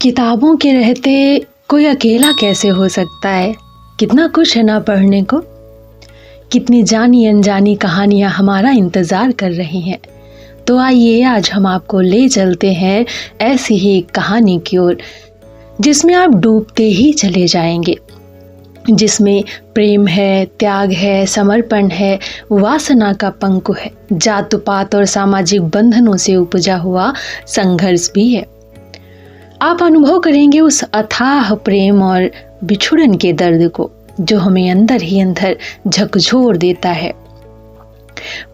किताबों के रहते कोई अकेला कैसे हो सकता है। कितना कुछ है ना पढ़ने को, कितनी जानी अनजानी कहानियां हमारा इंतज़ार कर रही हैं। तो आइए आज हम आपको ले चलते हैं ऐसी ही एक कहानी की ओर जिसमें आप डूबते ही चले जाएंगे, जिसमें प्रेम है, त्याग है, समर्पण है, वासना का पंखु है, जात पात और सामाजिक बंधनों से उपजा हुआ संघर्ष भी है। आप अनुभव करेंगे उस अथाह प्रेम और बिछुड़न के दर्द को जो हमें अंदर ही अंदर झकझोर देता है।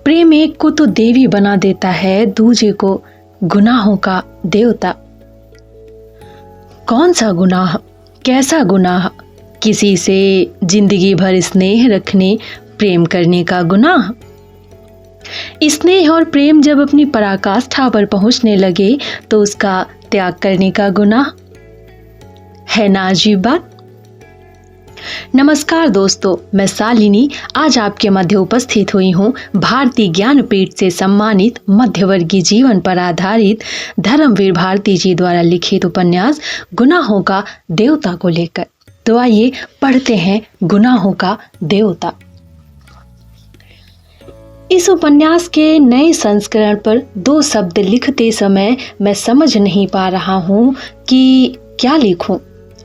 प्रेम एक को तो देवी बना देता है, दूजे को गुनाहों का देवता। कौन सा गुनाह, कैसा गुनाह? किसी से जिंदगी भर स्नेह रखने, प्रेम करने का गुनाह। स्नेह और प्रेम जब अपनी पराकाष्ठा पर पहुंचने लगे तो उसका त्याग करने का गुनाह। है ना अजीब बात। नमस्कार दोस्तों, मैं शालिनी आज आपके मध्य उपस्थित हुई हूँ भारतीय ज्ञानपीठ से सम्मानित मध्यवर्गीय जीवन पर आधारित धर्मवीर भारती जी द्वारा लिखित उपन्यास गुनाहों का देवता को लेकर। तो आइए पढ़ते हैं गुनाहों का देवता। इस उपन्यास के नए संस्करण पर 2 शब्द लिखते समय मैं समझ नहीं पा रहा हूँ कि क्या लिखूं।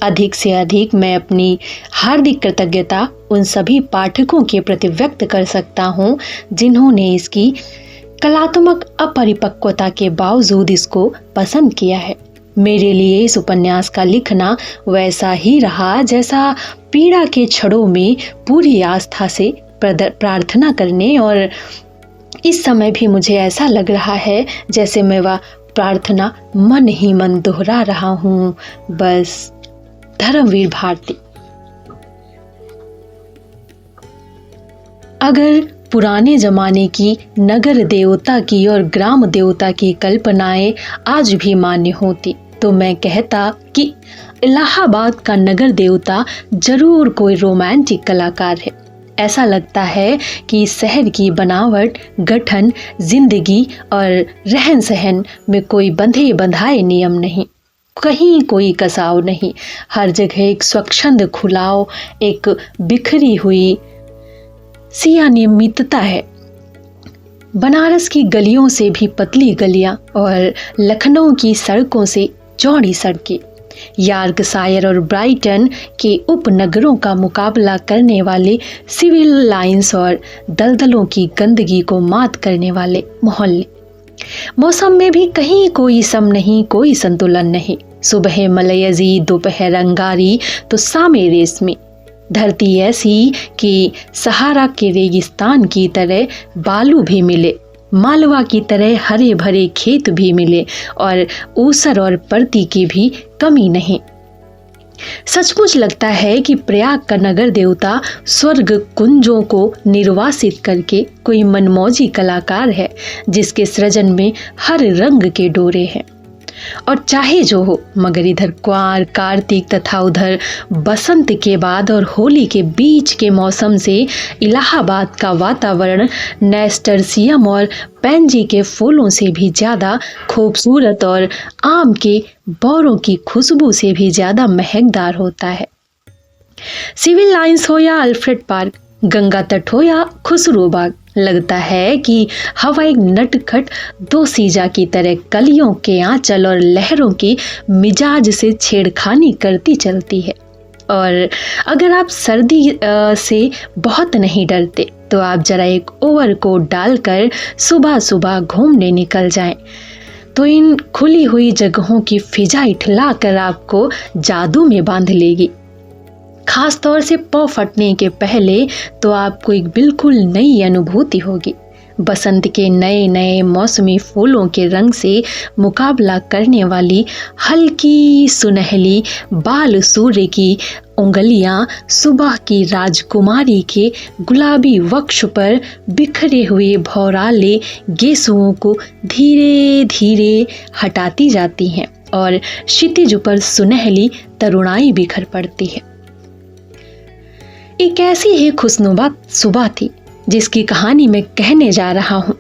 अधिक से अधिक मैं अपनी हार्दिक कृतज्ञता उन सभी पाठकों के प्रति व्यक्त कर सकता हूँ जिन्होंने इसकी कलात्मक अपरिपक्वता के बावजूद इसको पसंद किया है। मेरे लिए इस उपन्यास का लिखना वैसा ही रहा जैसा पीड़ा के क्षणों में पूरी आस्था से प्रार्थना करने, और इस समय भी मुझे ऐसा लग रहा है जैसे मैं वह प्रार्थना मन ही मन दोहरा रहा हूँ। बस धर्मवीर भारती। अगर पुराने जमाने की नगर देवता की और ग्राम देवता की कल्पनाएं आज भी मान्य होती तो मैं कहता कि इलाहाबाद का नगर देवता जरूर कोई रोमांटिक कलाकार है। ऐसा लगता है कि इस शहर की बनावट, गठन, जिंदगी और रहन सहन में कोई बंधे बंधाए नियम नहीं, कहीं कोई कसाव नहीं। हर जगह एक स्वच्छंद खुलाव, एक बिखरी हुई सी अनियमितता है। बनारस की गलियों से भी पतली गलियां और लखनऊ की सड़कों से चौड़ी सड़कें, यॉर्कशायर और ब्राइटन के उपनगरों का मुकाबला करने वाले सिविल लाइंस और दलदलों की गंदगी को मात करने वाले मोहल्ले। मौसम में भी कहीं कोई सम नहीं, कोई संतुलन नहीं। सुबह मलयजी, दोपहर अंगारी तो शामें रेशमी। धरती ऐसी कि सहारा के रेगिस्तान की तरह बालू भी मिले, मालवा की तरह हरे भरे खेत भी मिले और ऊसर और परती की भी कमी नहीं। सचमुच लगता है कि प्रयाग का नगर देवता स्वर्ग कुंजों को निर्वासित करके कोई मनमौजी कलाकार है जिसके सृजन में हर रंग के डोरे हैं। और चाहे जो हो, मगर इधर क्वार, कार्तिक तथा उधर बसंत के बाद और होली के बीच के मौसम से इलाहाबाद का वातावरण नैस्टर्सियम और पैंजी के फूलों से भी ज़्यादा खूबसूरत और आम के बौरों की खुशबू से भी ज़्यादा महकदार होता है। सिविल लाइंस हो या अल्फ्रेड पार्क, गंगा तट हो या खुसरो बाग, लगता है कि हवा एक नटखट दोसीजा की तरह कलियों के आंचल और लहरों की मिजाज से छेड़खानी करती चलती है। और अगर आप सर्दी से बहुत नहीं डरते तो आप जरा एक ओवरकोट डालकर सुबह सुबह घूमने निकल जाएं तो इन खुली हुई जगहों की फिजा इठलाकर आपको जादू में बांध लेगी। खास तौर से पौ फटने के पहले तो आपको एक बिल्कुल नई अनुभूति होगी। बसंत के नए नए मौसमी फूलों के रंग से मुकाबला करने वाली हल्की सुनहली बाल सूर्य की उंगलियां सुबह की राजकुमारी के गुलाबी वक्ष पर बिखरे हुए भौराले गेसुओं को धीरे धीरे हटाती जाती हैं और क्षितिज पर सुनहली तरुणाई बिखर पड़ती है। एक ऐसी ही खुशनुमा सुबह थी जिसकी कहानी मैं कहने जा रहा हूँ।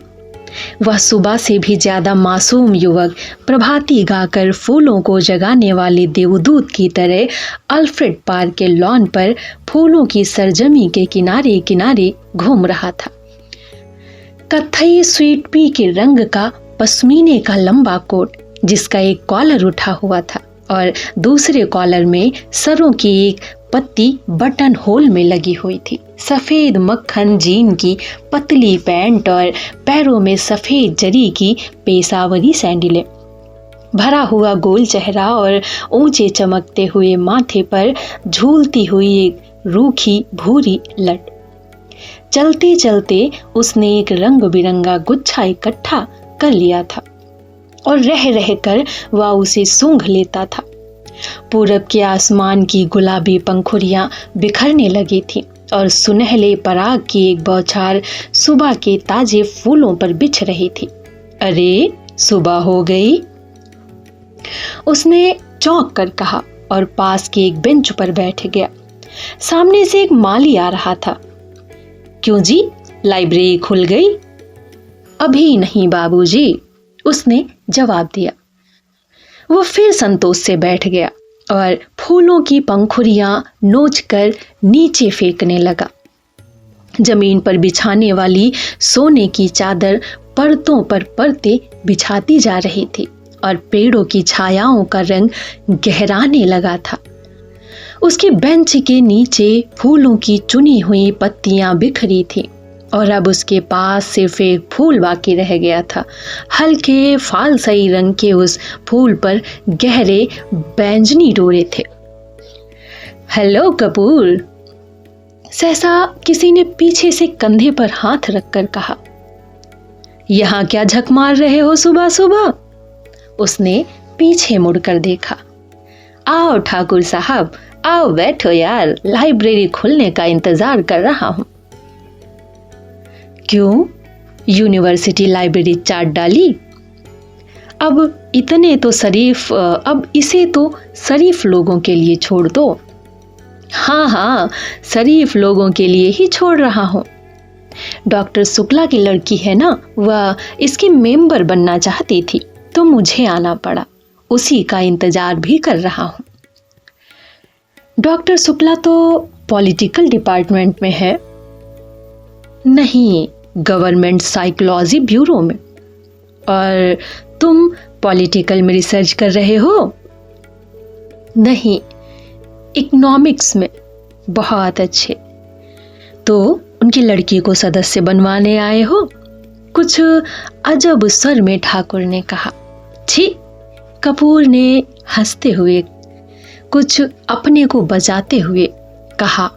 वह सुबह से भी ज्यादा मासूम युवक प्रभाती गाकर फूलों को जगाने वाले देवदूत की तरह अल्फ्रेड पार्क के लॉन पर फूलों की सरजमी के किनारे किनारे घूम रहा था। कत्थई स्वीट पी के रंग का पश्मीने का लंबा कोट, जिसका एक कॉलर उठा हुआ था और दूसरे कॉलर में सरों की एक पत्ती बटन होल में लगी हुई थी। सफेद मक्खन जीन की पतली पैंट और पैरों में सफेद जरी की पेशावरी सैंडलें, भरा हुआ गोल चेहरा और ऊंचे चमकते हुए माथे पर झूलती हुई एक रूखी भूरी लट। चलते चलते उसने एक रंग बिरंगा गुच्छा इकट्ठा कर लिया था और रह रह कर वह उसे सूंघ लेता था। पूरब के आसमान की गुलाबी पंखुड़ियां बिखरने लगी थीं और सुनहले पराग की एक बौछार सुबह के ताजे फूलों पर बिछ रही थी। अरे, सुबह हो गई, उसने चौंक कर कहा और पास के एक बेंच पर बैठ गया। सामने से एक माली आ रहा था। क्यों जी, लाइब्रेरी खुल गई? अभी नहीं बाबूजी, उसने जवाब दिया। वो फिर संतोष से बैठ गया और फूलों की पंखुड़ियां नोचकर नीचे फेंकने लगा। जमीन पर बिछाने वाली सोने की चादर परतों पर परतें बिछाती जा रही थी और पेड़ों की छायाओं का रंग गहराने लगा था। उसके बेंच के नीचे फूलों की चुनी हुई पत्तियां बिखरी थीं और अब उसके पास सिर्फ एक फूल बाकी रह गया था। हल्के फालसई रंग के उस फूल पर गहरे बैंजनी डोरे थे। हेलो कपूर, सहसा किसी ने पीछे से कंधे पर हाथ रखकर कहा। यहां क्या झक मार रहे हो सुबह सुबह? उसने पीछे मुड़कर देखा। आओ ठाकुर साहब, आओ बैठो यार, लाइब्रेरी खुलने का इंतजार कर रहा हूं। क्यों, यूनिवर्सिटी लाइब्रेरी चाट डाली? अब इसे तो शरीफ लोगों के लिए छोड़ दो। हाँ, शरीफ लोगों के लिए ही छोड़ रहा हूँ। डॉक्टर शुक्ला की लड़की है ना, वह इसकी मेंबर बनना चाहती थी तो मुझे आना पड़ा। उसी का इंतजार भी कर रहा हूँ। डॉक्टर शुक्ला तो पॉलिटिकल डिपार्टमेंट में है। नहीं, गवर्नमेंट साइकोलॉजी ब्यूरो में। और तुम पॉलिटिकल में रिसर्च कर रहे हो? नहीं, इकोनॉमिक्स में। बहुत अच्छे। तो उनकी लड़की को सदस्य बनवाने आए हो? कुछ अजब स्वर में ठाकुर ने कहा। छी, कपूर ने हंसते हुए कुछ अपने को बचाते हुए कहा।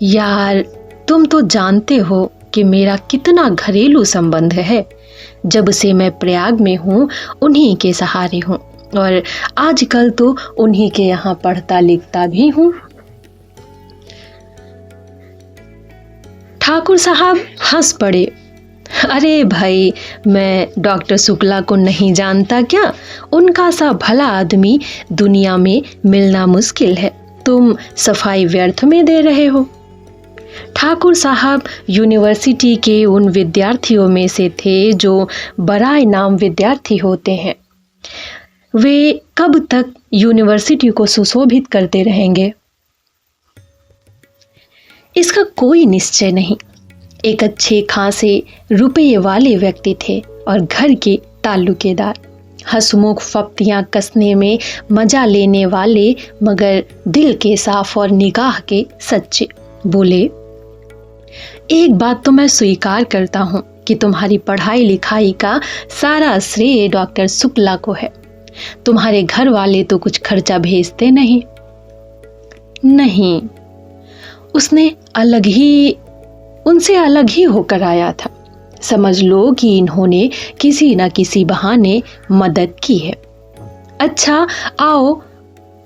यार, तुम तो जानते हो कि मेरा कितना घरेलू संबंध है। जब से मैं प्रयाग में हूँ उन्हीं के सहारे हूँ और आजकल तो उन्हीं के यहाँ पढ़ता लिखता भी हूँ। ठाकुर साहब हंस पड़े। अरे भाई, मैं डॉक्टर शुक्ला को नहीं जानता क्या? उनका सा भला आदमी दुनिया में मिलना मुश्किल है। तुम सफाई व्यर्थ में दे रहे हो। ठाकुर साहब यूनिवर्सिटी के उन विद्यार्थियों में से थे जो बराए नाम विद्यार्थी होते हैं। वे कब तक यूनिवर्सिटी को सुशोभित करते रहेंगे, इसका कोई निश्चय नहीं। एक अच्छे खासे रुपये वाले व्यक्ति थे और घर के ताल्लुकेदार, हंसमुख फप्तियां कसने में मजा लेने वाले, मगर दिल के साफ और निगाह के सच्चे। बोले, एक बात तो मैं स्वीकार करता हूं कि तुम्हारी पढ़ाई लिखाई का सारा श्रेय डॉक्टर शुक्ला को है। तुम्हारे घर वाले तो कुछ खर्चा भेजते नहीं। उसने उनसे अलग ही होकर आया था। समझ लो कि इन्होंने किसी न किसी बहाने मदद की है। अच्छा, आओ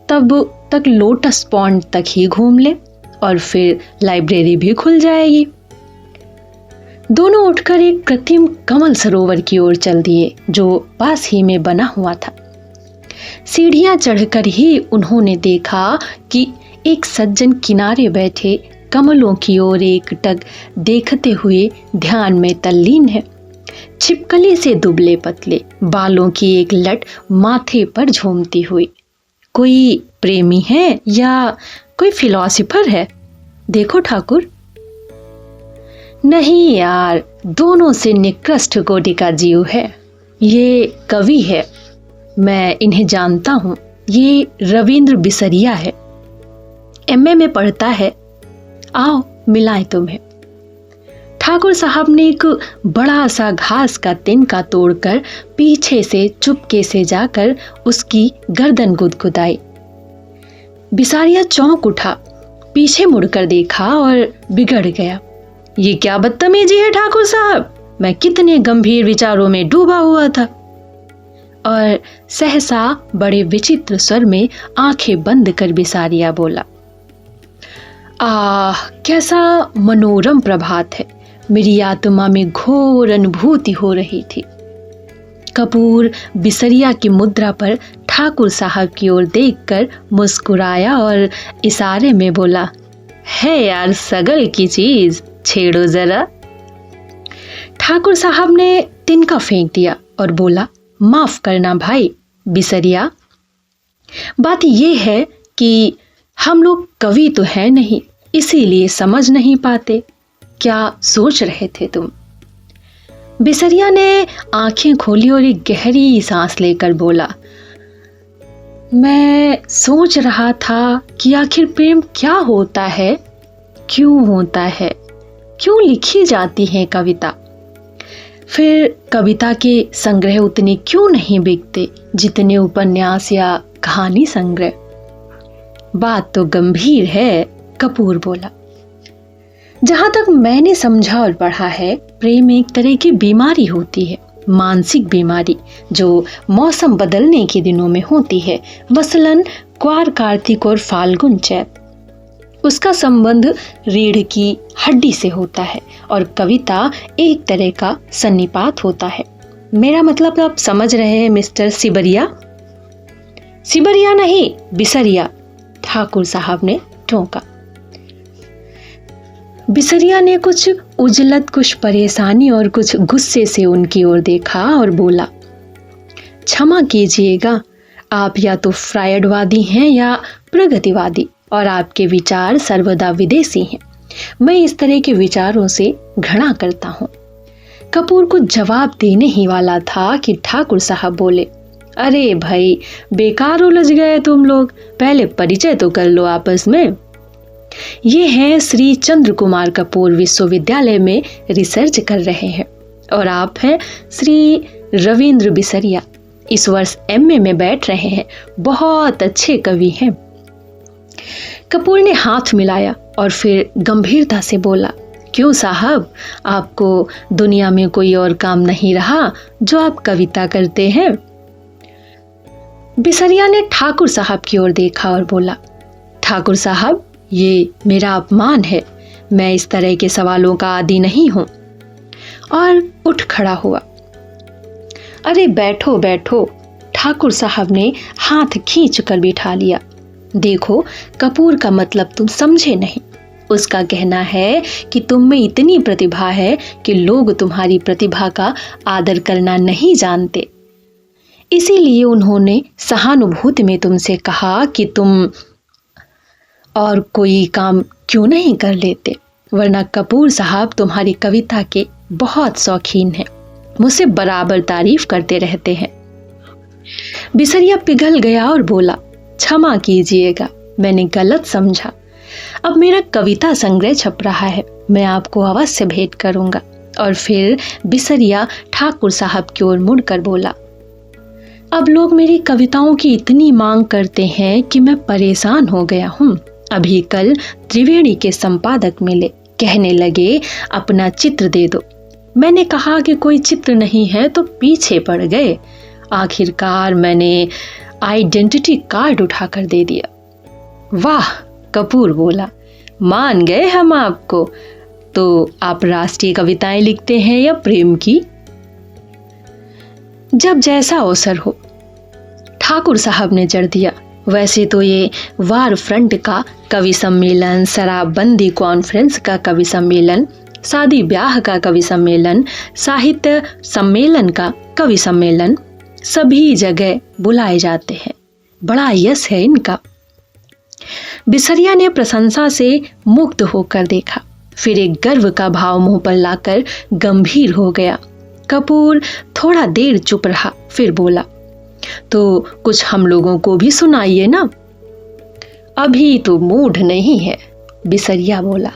तब तक लोटस पॉन्ड तक ही घूम ले और फिर लाइब्रेरी भी खुल जाएगी। दोनों उठकर एक कृत्रिम कमल सरोवर की ओर चल दिए जो पास ही में बना हुआ था। सीढ़ियां चढ़कर ही उन्होंने देखा कि एक सज्जन किनारे बैठे कमलों की ओर एकटक देखते हुए ध्यान में तल्लीन है। छिपकली से दुबले पतले बालों की एक लट माथे पर झूमती हुई। कोई प्रेमी है या कोई फिलॉसफर है? देखो ठाकुर। नहीं यार, दोनों से निकृष्ट कोटि का जीव है। ये कवि है, मैं इन्हें जानता हूं। ये रविंद्र बिसरिया है, एमए में पढ़ता है। आओ मिलाएं तुम्हें। ठाकुर साहब ने एक बड़ा सा घास का तिनका तोड़कर पीछे से चुपके से जाकर उसकी गर्दन गुदगुदाई। बिसारिया चौंक उठा, पीछे मुड़कर देखा और बिगड़ गया। ये क्या बदतमीजी है ठाकुर साहब, मैं कितने गंभीर विचारों में डूबा हुआ था। और सहसा बड़े विचित्र स्वर में आंखें बंद कर बिसारिया बोला, आह कैसा मनोरम प्रभात है। मेरी आत्मा में घोर अनुभूति हो रही थी। कपूर बिसरिया की मुद्रा पर ठाकुर साहब की ओर देखकर मुस्कुराया और इशारे में बोला, है यार सगल की चीज, छेड़ो जरा। ठाकुर साहब ने तिनका फेंक दिया और बोला, माफ करना भाई बिसरिया, बात यह है कि हम लोग कवि तो है नहीं, इसीलिए समझ नहीं पाते। क्या सोच रहे थे तुम? बिसरिया ने आंखें खोली और एक गहरी सांस लेकर बोला, मैं सोच रहा था कि आखिर प्रेम क्या होता है, क्यों होता है, क्यों लिखी जाती है कविता। फिर कविता के संग्रह उतने क्यों नहीं बिकते जितने उपन्यास या कहानी संग्रह। बात तो गंभीर है, कपूर बोला। जहां तक मैंने समझा और पढ़ा है, प्रेम एक तरह की बीमारी होती है, मानसिक बीमारी, जो मौसम बदलने के दिनों में होती है, मसलन क्वार कार्तिक और फाल्गुन चैत। उसका संबंध रीढ़ की हड्डी से होता है और कविता एक तरह का सन्निपात होता है। मेरा मतलब आप समझ रहे हैं मिस्टर सिबरिया? सिबरिया नहीं, बिसरिया, ठाकुर साहब ने टोका। बिसरिया ने कुछ उजलत, कुछ परेशानी और कुछ गुस्से से उनकी ओर देखा और बोला, क्षमा कीजिएगा, आप या तो फ्रायडवादी हैं या प्रगतिवादी, और आपके विचार सर्वदा विदेशी हैं। मैं इस तरह के विचारों से घृणा करता हूँ। कपूर को जवाब देने ही वाला था कि ठाकुर साहब बोले, अरे भाई बेकार उलझ गए तुम लोग, पहले परिचय तो कर लो आपस में। ये हैं श्री चंद्र कुमार कपूर, विश्वविद्यालय में रिसर्च कर रहे हैं, और आप हैं श्री रविंद्र बिसरिया, इस वर्ष एमए में बैठ रहे हैं, बहुत अच्छे कवि हैं। कपूर ने हाथ मिलाया और फिर गंभीरता से बोला, क्यों साहब, आपको दुनिया में कोई और काम नहीं रहा जो आप कविता करते हैं? बिसरिया ने ठाकुर साहब की ओर देखा और बोला, ठाकुर साहब ये मेरा अपमान है, मैं इस तरह के सवालों का आदी नहीं हूं। और उठ खड़ा हुआ। अरे बैठो बैठो, ठाकुर साहब ने हाथ खींच कर बिठा लिया। देखो कपूर का मतलब तुम समझे नहीं। उसका कहना है कि तुम में इतनी प्रतिभा है कि लोग तुम्हारी प्रतिभा का आदर करना नहीं जानते। इसीलिए उन्होंने सहानुभूति में तुमसे कहा कि तुम और कोई काम क्यों नहीं कर लेते, वरना कपूर साहब तुम्हारी कविता के बहुत शौकीन हैं, मुझसे बराबर तारीफ करते रहते हैं। बिसरिया पिघल गया और बोला, क्षमा कीजिएगा, मैंने गलत समझा। अब मेरा कविता संग्रह छप रहा है, मैं आपको अवश्य भेंट करूंगा। और फिर बिसरिया ठाकुर साहब की ओर मुड़कर बोला, अब लोग मेरी कविताओं की इतनी मांग करते हैं कि मैं परेशान हो गया हूँ। अभी कल त्रिवेणी के संपादक मिले, कहने लगे अपना चित्र दे दो। मैंने कहा कि कोई चित्र नहीं है तो पीछे पड़ गए। आखिरकार मैंने आइडेंटिटी कार्ड उठाकर दे दिया। वाह, कपूर बोला, मान गए हम आपको। तो आप राष्ट्रीय कविताएं लिखते हैं या प्रेम की? जब जैसा अवसर हो, ठाकुर साहब ने जड़ दिया। वैसे तो ये वार फ्रंट का कवि सम्मेलन, शराबबंदी कॉन्फ्रेंस का कवि सम्मेलन शादी ब्याह का कवि सम्मेलन, साहित्य सम्मेलन का कवि सम्मेलन, सभी जगह बुलाए जाते हैं। बड़ा यश है इनका। बिसरिया ने प्रशंसा से मुग्ध होकर देखा, फिर एक गर्व का भाव मुंह पर लाकर गंभीर हो गया। कपूर थोड़ा देर चुप रहा, फिर बोला, तो कुछ हम लोगों को भी सुनाइए ना। अभी तो मूड नहीं है, बिसरिया बोला।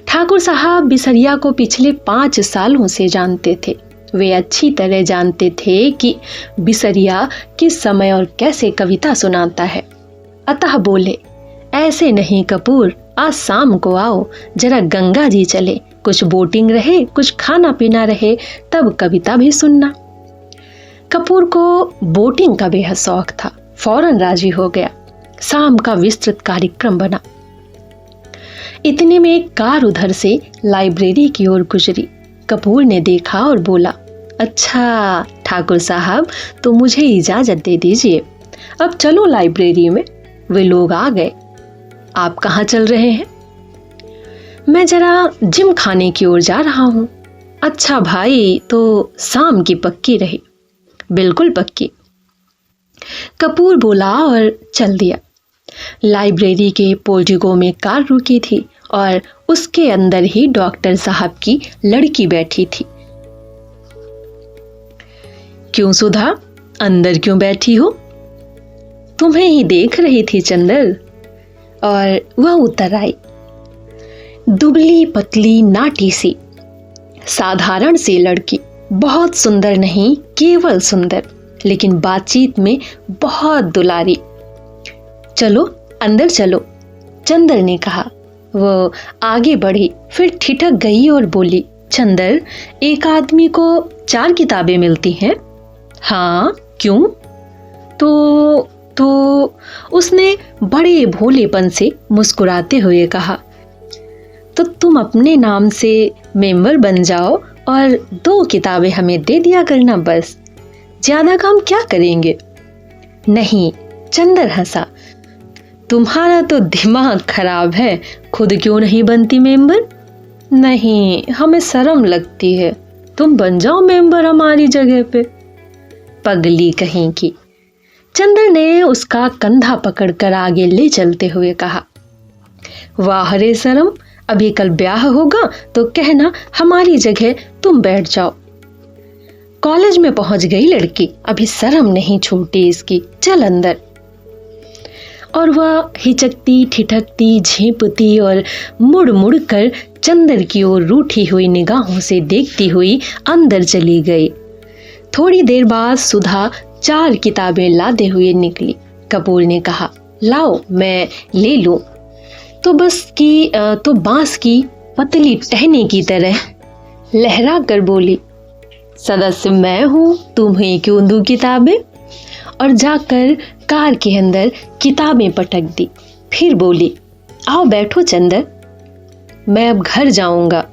ठाकुर साहब बिसरिया को पिछले 5 सालों से जानते थे। वे अच्छी तरह जानते थे कि बिसरिया किस समय और कैसे कविता सुनाता है। अतः बोले, ऐसे नहीं कपूर, आज शाम को आओ, जरा गंगा जी चले, कुछ बोटिंग रहे, कुछ खाना पीना रहे, तब कविता भी सुनना। कपूर को बोटिंग का बेहद शौक था, फौरन राजी हो गया। शाम का विस्तृत कार्यक्रम बना। इतने में एक कार उधर से लाइब्रेरी की ओर गुजरी। कपूर ने देखा और बोला, अच्छा ठाकुर साहब, तो मुझे इजाजत दे दीजिए, अब चलो लाइब्रेरी में। वे लोग आ गए। आप कहाँ चल रहे हैं? मैं जरा जिम खाने की ओर जा रहा हूँ। अच्छा भाई, तो शाम की पक्की रही। बिल्कुल पक्की, कपूर बोला और चल दिया। लाइब्रेरी के पोर्टिको में कार रुकी थी और उसके अंदर ही डॉक्टर साहब की लड़की बैठी थी। क्यों सुधा, अंदर क्यों बैठी हो? तुम्हें ही देख रही थी चंदर। और वह उतर आई। दुबली पतली नाटी सी, साधारण सी लड़की, बहुत सुंदर नहीं, केवल सुंदर, लेकिन बातचीत में बहुत दुलारी। चलो अंदर चलो, चंदर ने कहा। वो आगे बढ़ी, फिर ठिठक गई और बोली, चंदर, एक आदमी को 4 किताबें मिलती हैं? हाँ, क्यों? तो उसने बड़े भोलेपन से मुस्कुराते हुए कहा, तो तुम अपने नाम से मेंबर बन जाओ और 2 किताबें हमें दे दिया करना, बस। ज्यादा काम क्या करेंगे? नहीं, चंदर हंसा। तुम्हारा तो दिमाग खराब है, खुद क्यों नहीं बनती मेंबर? नहीं, हमें शर्म लगती है, तुम बन जाओ मेंबर हमारी जगह पे। पगली कहीं की। चंदर ने उसका कंधा पकड़कर आगे ले चलते हुए कहा, वाह रे शर्म, अभी कल ब्याह होगा तो कहना हमारी जगह तुम बैठ जाओ। कॉलेज में पहुंच गई लड़की, अभी शर्म नहीं छूटी इसकी, चल अंदर। और वह हिचकती, ठिठकती, झेंपती और मुड़ मुड़ कर चंदर की ओर रूठी हुई निगाहों से देखती हुई अंदर चली गई। थोड़ी देर बाद सुधा 4 किताबें लादे हुए निकली। कपूर ने कहा, लाओ मैं ले लूं। तो बांस की पतली टहनी की तरह लहरा कर बोली, सदस्य मैं हूं, तुम्हें क्यों दूं किताबें? और जाकर कार के अंदर किताबें पटक दी। फिर बोली, आओ बैठो चंदर, मैं अब घर जाऊंगा।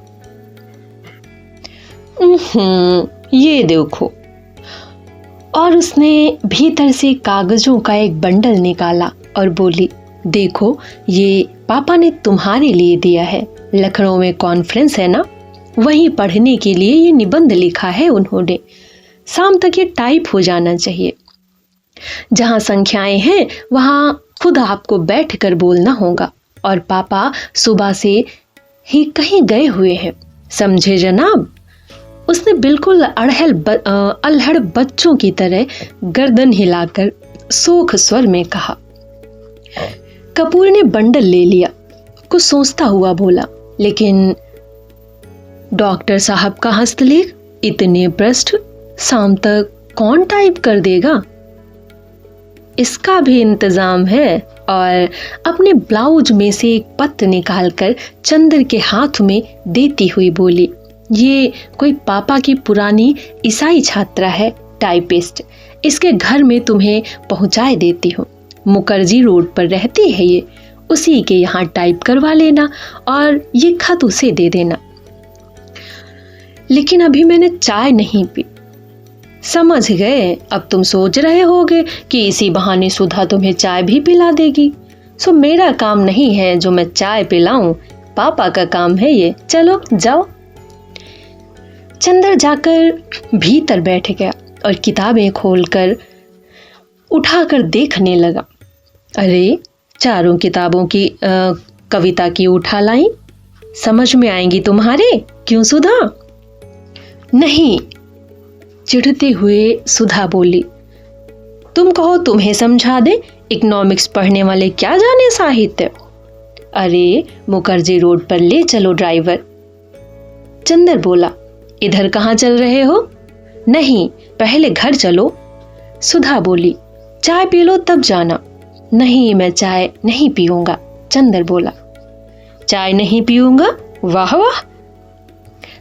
ये देखो। और उसने भीतर से कागजों का एक बंडल निकाला और बोली, देखो, ये पापा ने तुम्हारे लिए दिया है। लखनऊ में कॉन्फ्रेंस है ना, वहीं पढ़ने के लिए ये निबंध लिखा है उन्होंने। शाम तक ये टाइप हो जाना चाहिए। जहां संख्याएं हैं वहां खुद आपको बैठकर बोलना होगा। और पापा सुबह से ही कहीं गए हुए हैं, समझे जनाब? उसने बिल्कुल अल्हड़ बच्चों की तरह गर्दन हिलाकर सोख स्वर में कहा। कपूर ने बंडल ले लिया, कुछ सोचता हुआ बोला, लेकिन डॉक्टर साहब का हस्तलेख, इतने पृष्ठ, शाम तक कौन टाइप कर देगा? इसका भी इंतजाम है। और अपने ब्लाउज में से एक पत्र निकालकर चंदर के हाथ में देती हुई बोली, ये कोई पापा की पुरानी ईसाई छात्रा है, टाइपिस्ट। इसके घर में तुम्हें पहुंचाए देती हूँ। मुखर्जी रोड पर रहती है ये, उसी के यहाँ टाइप करवा लेना और ये खत उसे दे देना। लेकिन अभी मैंने चाय नहीं पी। समझ गए, अब तुम सोच रहे होगे कि इसी बहाने सुधा तुम्हें चाय भी पिला देगी। सो मेरा काम नहीं है जो मैं चाय पिलाऊं, पापा का काम है ये, चलो जाओ। चंदर जाकर भीतर बैठ गया और किताबें खोलकर उठाकर देखने लगा। अरे, चारों किताबों की कविता की उठा लाई, समझ में आएंगी तुम्हारे। क्यों सुधा? नहीं, चिढ़ते हुए सुधा बोली। तुम कहो तुम्हें समझा दे, इकोनॉमिक्स पढ़ने वाले क्या जाने साहित्य। अरे, मुखर्जी रोड पर ले चलो ड्राइवर। चंदर बोला। इधर कहाँ चल रहे हो? नहीं, पहले घर चलो। सुधा बोली। चाय पी लो तब जाना। नहीं, मैं चाय नहीं पीऊंगा। चंदर बोला। चाय नहीं पीऊंगा? वाह वाह।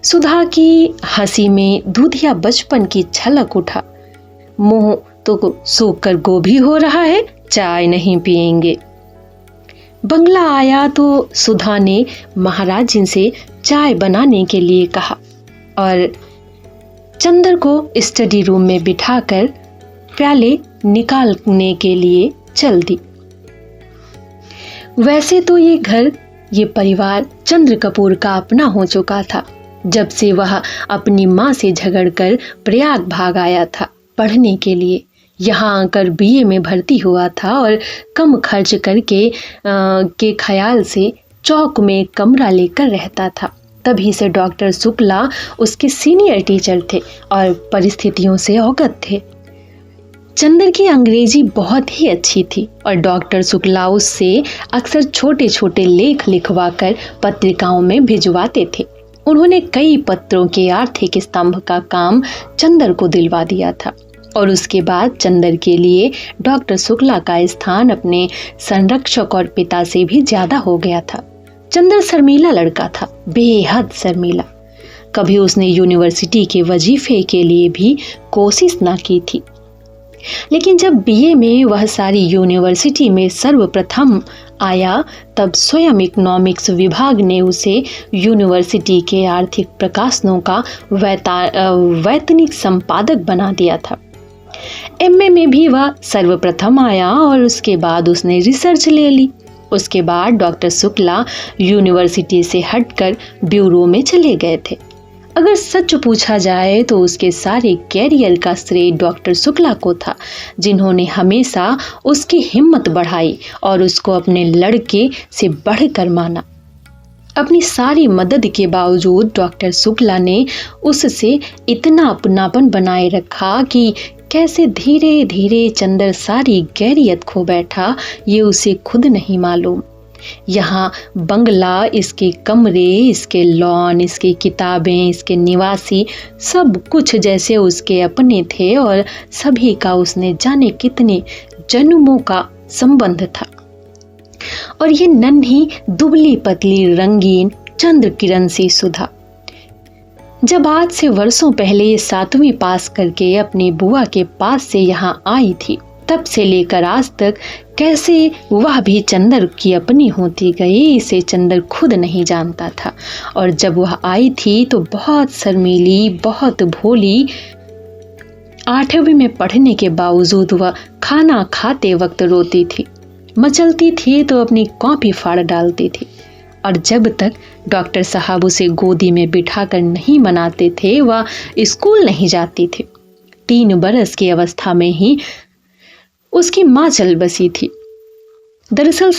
सुधा की हंसी में दूधिया बचपन की झलक उठा। मुंह तो सूख कर गोभी हो रहा है, चाय नहीं पिएंगे। बंगला आया तो सुधा ने महाराज जी से चाय बनाने के लिए कहा और चंदर को स्टडी रूम में बिठाकर प्याले निकालने के लिए चल दी। वैसे तो ये घर, ये परिवार चंद्र कपूर का अपना हो चुका था जब से वह अपनी माँ से झगड़कर प्रयाग भाग आया था पढ़ने के लिए। यहाँ आकर बीए में भर्ती हुआ था और कम खर्च करके के ख्याल से चौक में कमरा लेकर रहता था। तभी से डॉक्टर शुक्ला उसके सीनियर टीचर थे और परिस्थितियों से अवगत थे। चंदर की अंग्रेजी बहुत ही अच्छी थी और डॉक्टर शुक्ला उससे अक्सर छोटे छोटे लेख लिखवाकर पत्रिकाओं में भिजवाते थे। उन्होंने कई पत्रों के आर्थिक स्तंभ का काम चंदर को दिलवा दिया था और उसके बाद चंदर के लिए डॉक्टर शुक्ला का स्थान अपने संरक्षक और पिता से भी ज्यादा हो गया था। चंदर शर्मीला लड़का था, बेहद शर्मीला। कभी उसने यूनिवर्सिटी के वजीफे के लिए भी कोशिश ना की थी, लेकिन जब बीए में वह सारी यूनिवर्सिटी में सर्वप्रथम आया तब स्वयं इकोनॉमिक्स विभाग ने उसे यूनिवर्सिटी के आर्थिक प्रकाशनों का वैतनिक संपादक बना दिया था। एमए में भी वह सर्वप्रथम आया और उसके बाद उसने रिसर्च ले ली। उसके बाद डॉक्टर शुक्ला यूनिवर्सिटी से हटकर ब्यूरो में चले गए थे। अगर सच पूछा जाए तो उसके सारे कैरियर का श्रेय डॉक्टर शुक्ला को था, जिन्होंने हमेशा उसकी हिम्मत बढ़ाई और उसको अपने लड़के से बढ़कर माना। अपनी सारी मदद के बावजूद डॉक्टर शुक्ला ने उससे इतना अपनापन बनाए रखा कि कैसे धीरे धीरे चंदर सारी गैरियत खो बैठा, ये उसे खुद नहीं मालूम। यहाँ बंगला, इसके कमरे, इसके लॉन, इसकी किताबें, इसके निवासी, सब कुछ जैसे उसके अपने थे और सभी का उसने जाने कितने जन्मों का संबंध था। और ये नन्ही दुबली पतली रंगीन चंद्र किरण सी सुधा जब आज से वर्षों पहले 7वीं पास करके अपनी बुआ के पास से यहाँ आई थी, तब से लेकर आज तक कैसे वह भी चंदर की अपनी होती गई, इसे चंदर खुद नहीं जानता था। और जब वह आई थी तो बहुत शर्मीली, बहुत भोली। 8वीं में पढ़ने के बावजूद वह खाना खाते वक्त रोती थी, मचलती थी तो अपनी कॉपी फाड़ डालती थी। और जब तक डॉक्टर साहब उसे गोदी में बिठाकर नहीं मनाते थे, वह स्कूल नहीं जाती थी। 3 बरस की अवस्था में ही उसकी माँ चल बसी थी। दरअसल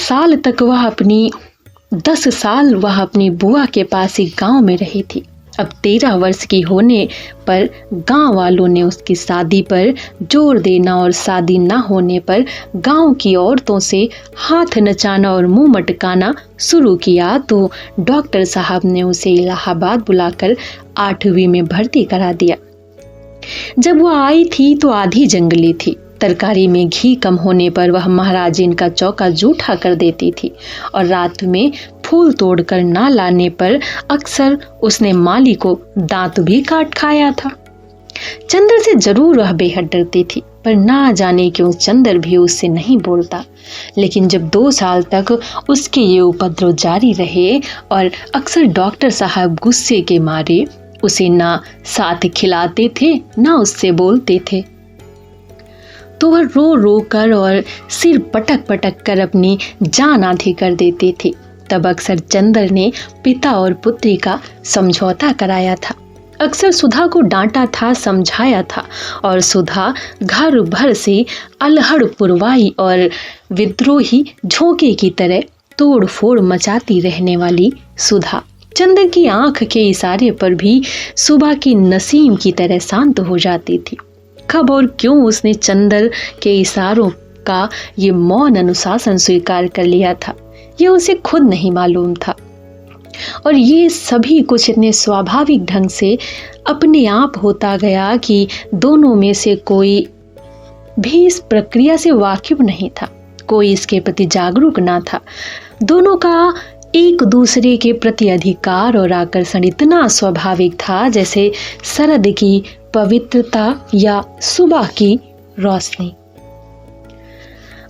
10 साल वह अपनी बुआ के पास ही गांव में रही थी। अब 13 वर्ष की होने पर गांव वालों ने उसकी शादी पर जोर देना और शादी ना होने पर गांव की औरतों से हाथ नचाना और मुंह मटकाना शुरू किया। तो डॉक्टर साहब ने उसे इलाहाबाद बुलाकर 8वीं में भर्ती करा दिया। जब वह आई थी तो आधी जंगली थी। तरकारी में घी कम होने पर वह महाराजिन का चौका जूठा कर देती थी और रात में फूल तोड़कर ना लाने पर अक्सर उसने माली को दांत भी काट खाया था। चंदर से जरूर वह बेहद डरती थी, पर ना जाने क्यों चंदर भी उससे नहीं बोलता। लेकिन जब 2 साल तक उसके ये उपद्रव जारी रहे और अक्सर डॉक्टर साहब गुस्से के मारे उसे ना साथ खिलाते थे ना उससे बोलते थे, तो वह रो रो कर और सिर पटक पटक कर अपनी जान आधी कर देती थी। तब अक्सर चंदर ने पिता और पुत्री का समझौता कराया था। अक्सर सुधा को डांटा था, समझाया था, और सुधा घर भर से अल्हड़ पुरवाई और विद्रोही झोंके की तरह तोड़ फोड़ मचाती रहने वाली सुधा चंदर की आंख के इशारे पर भी सुबह की नसीम की तरह शांत हो जाती थी। कब और क्यों उसने चंदर के इशारों का ये मौन अनुशासन स्वीकार कर लिया था, ये उसे खुद नहीं मालूम था। और ये सभी कुछ इतने स्वाभाविक ढंग से अपने आप होता गया कि दोनों में से कोई भी इस प्रक्रिया से वाकिफ नहीं था, कोई इसके प्रति जागरूक ना था। दोनों का एक दूसरे के प्रति अधिकार और आकर्षण इतना स्वाभाविक था जैसे शरद की पवित्रता या सुबह की रोशनी।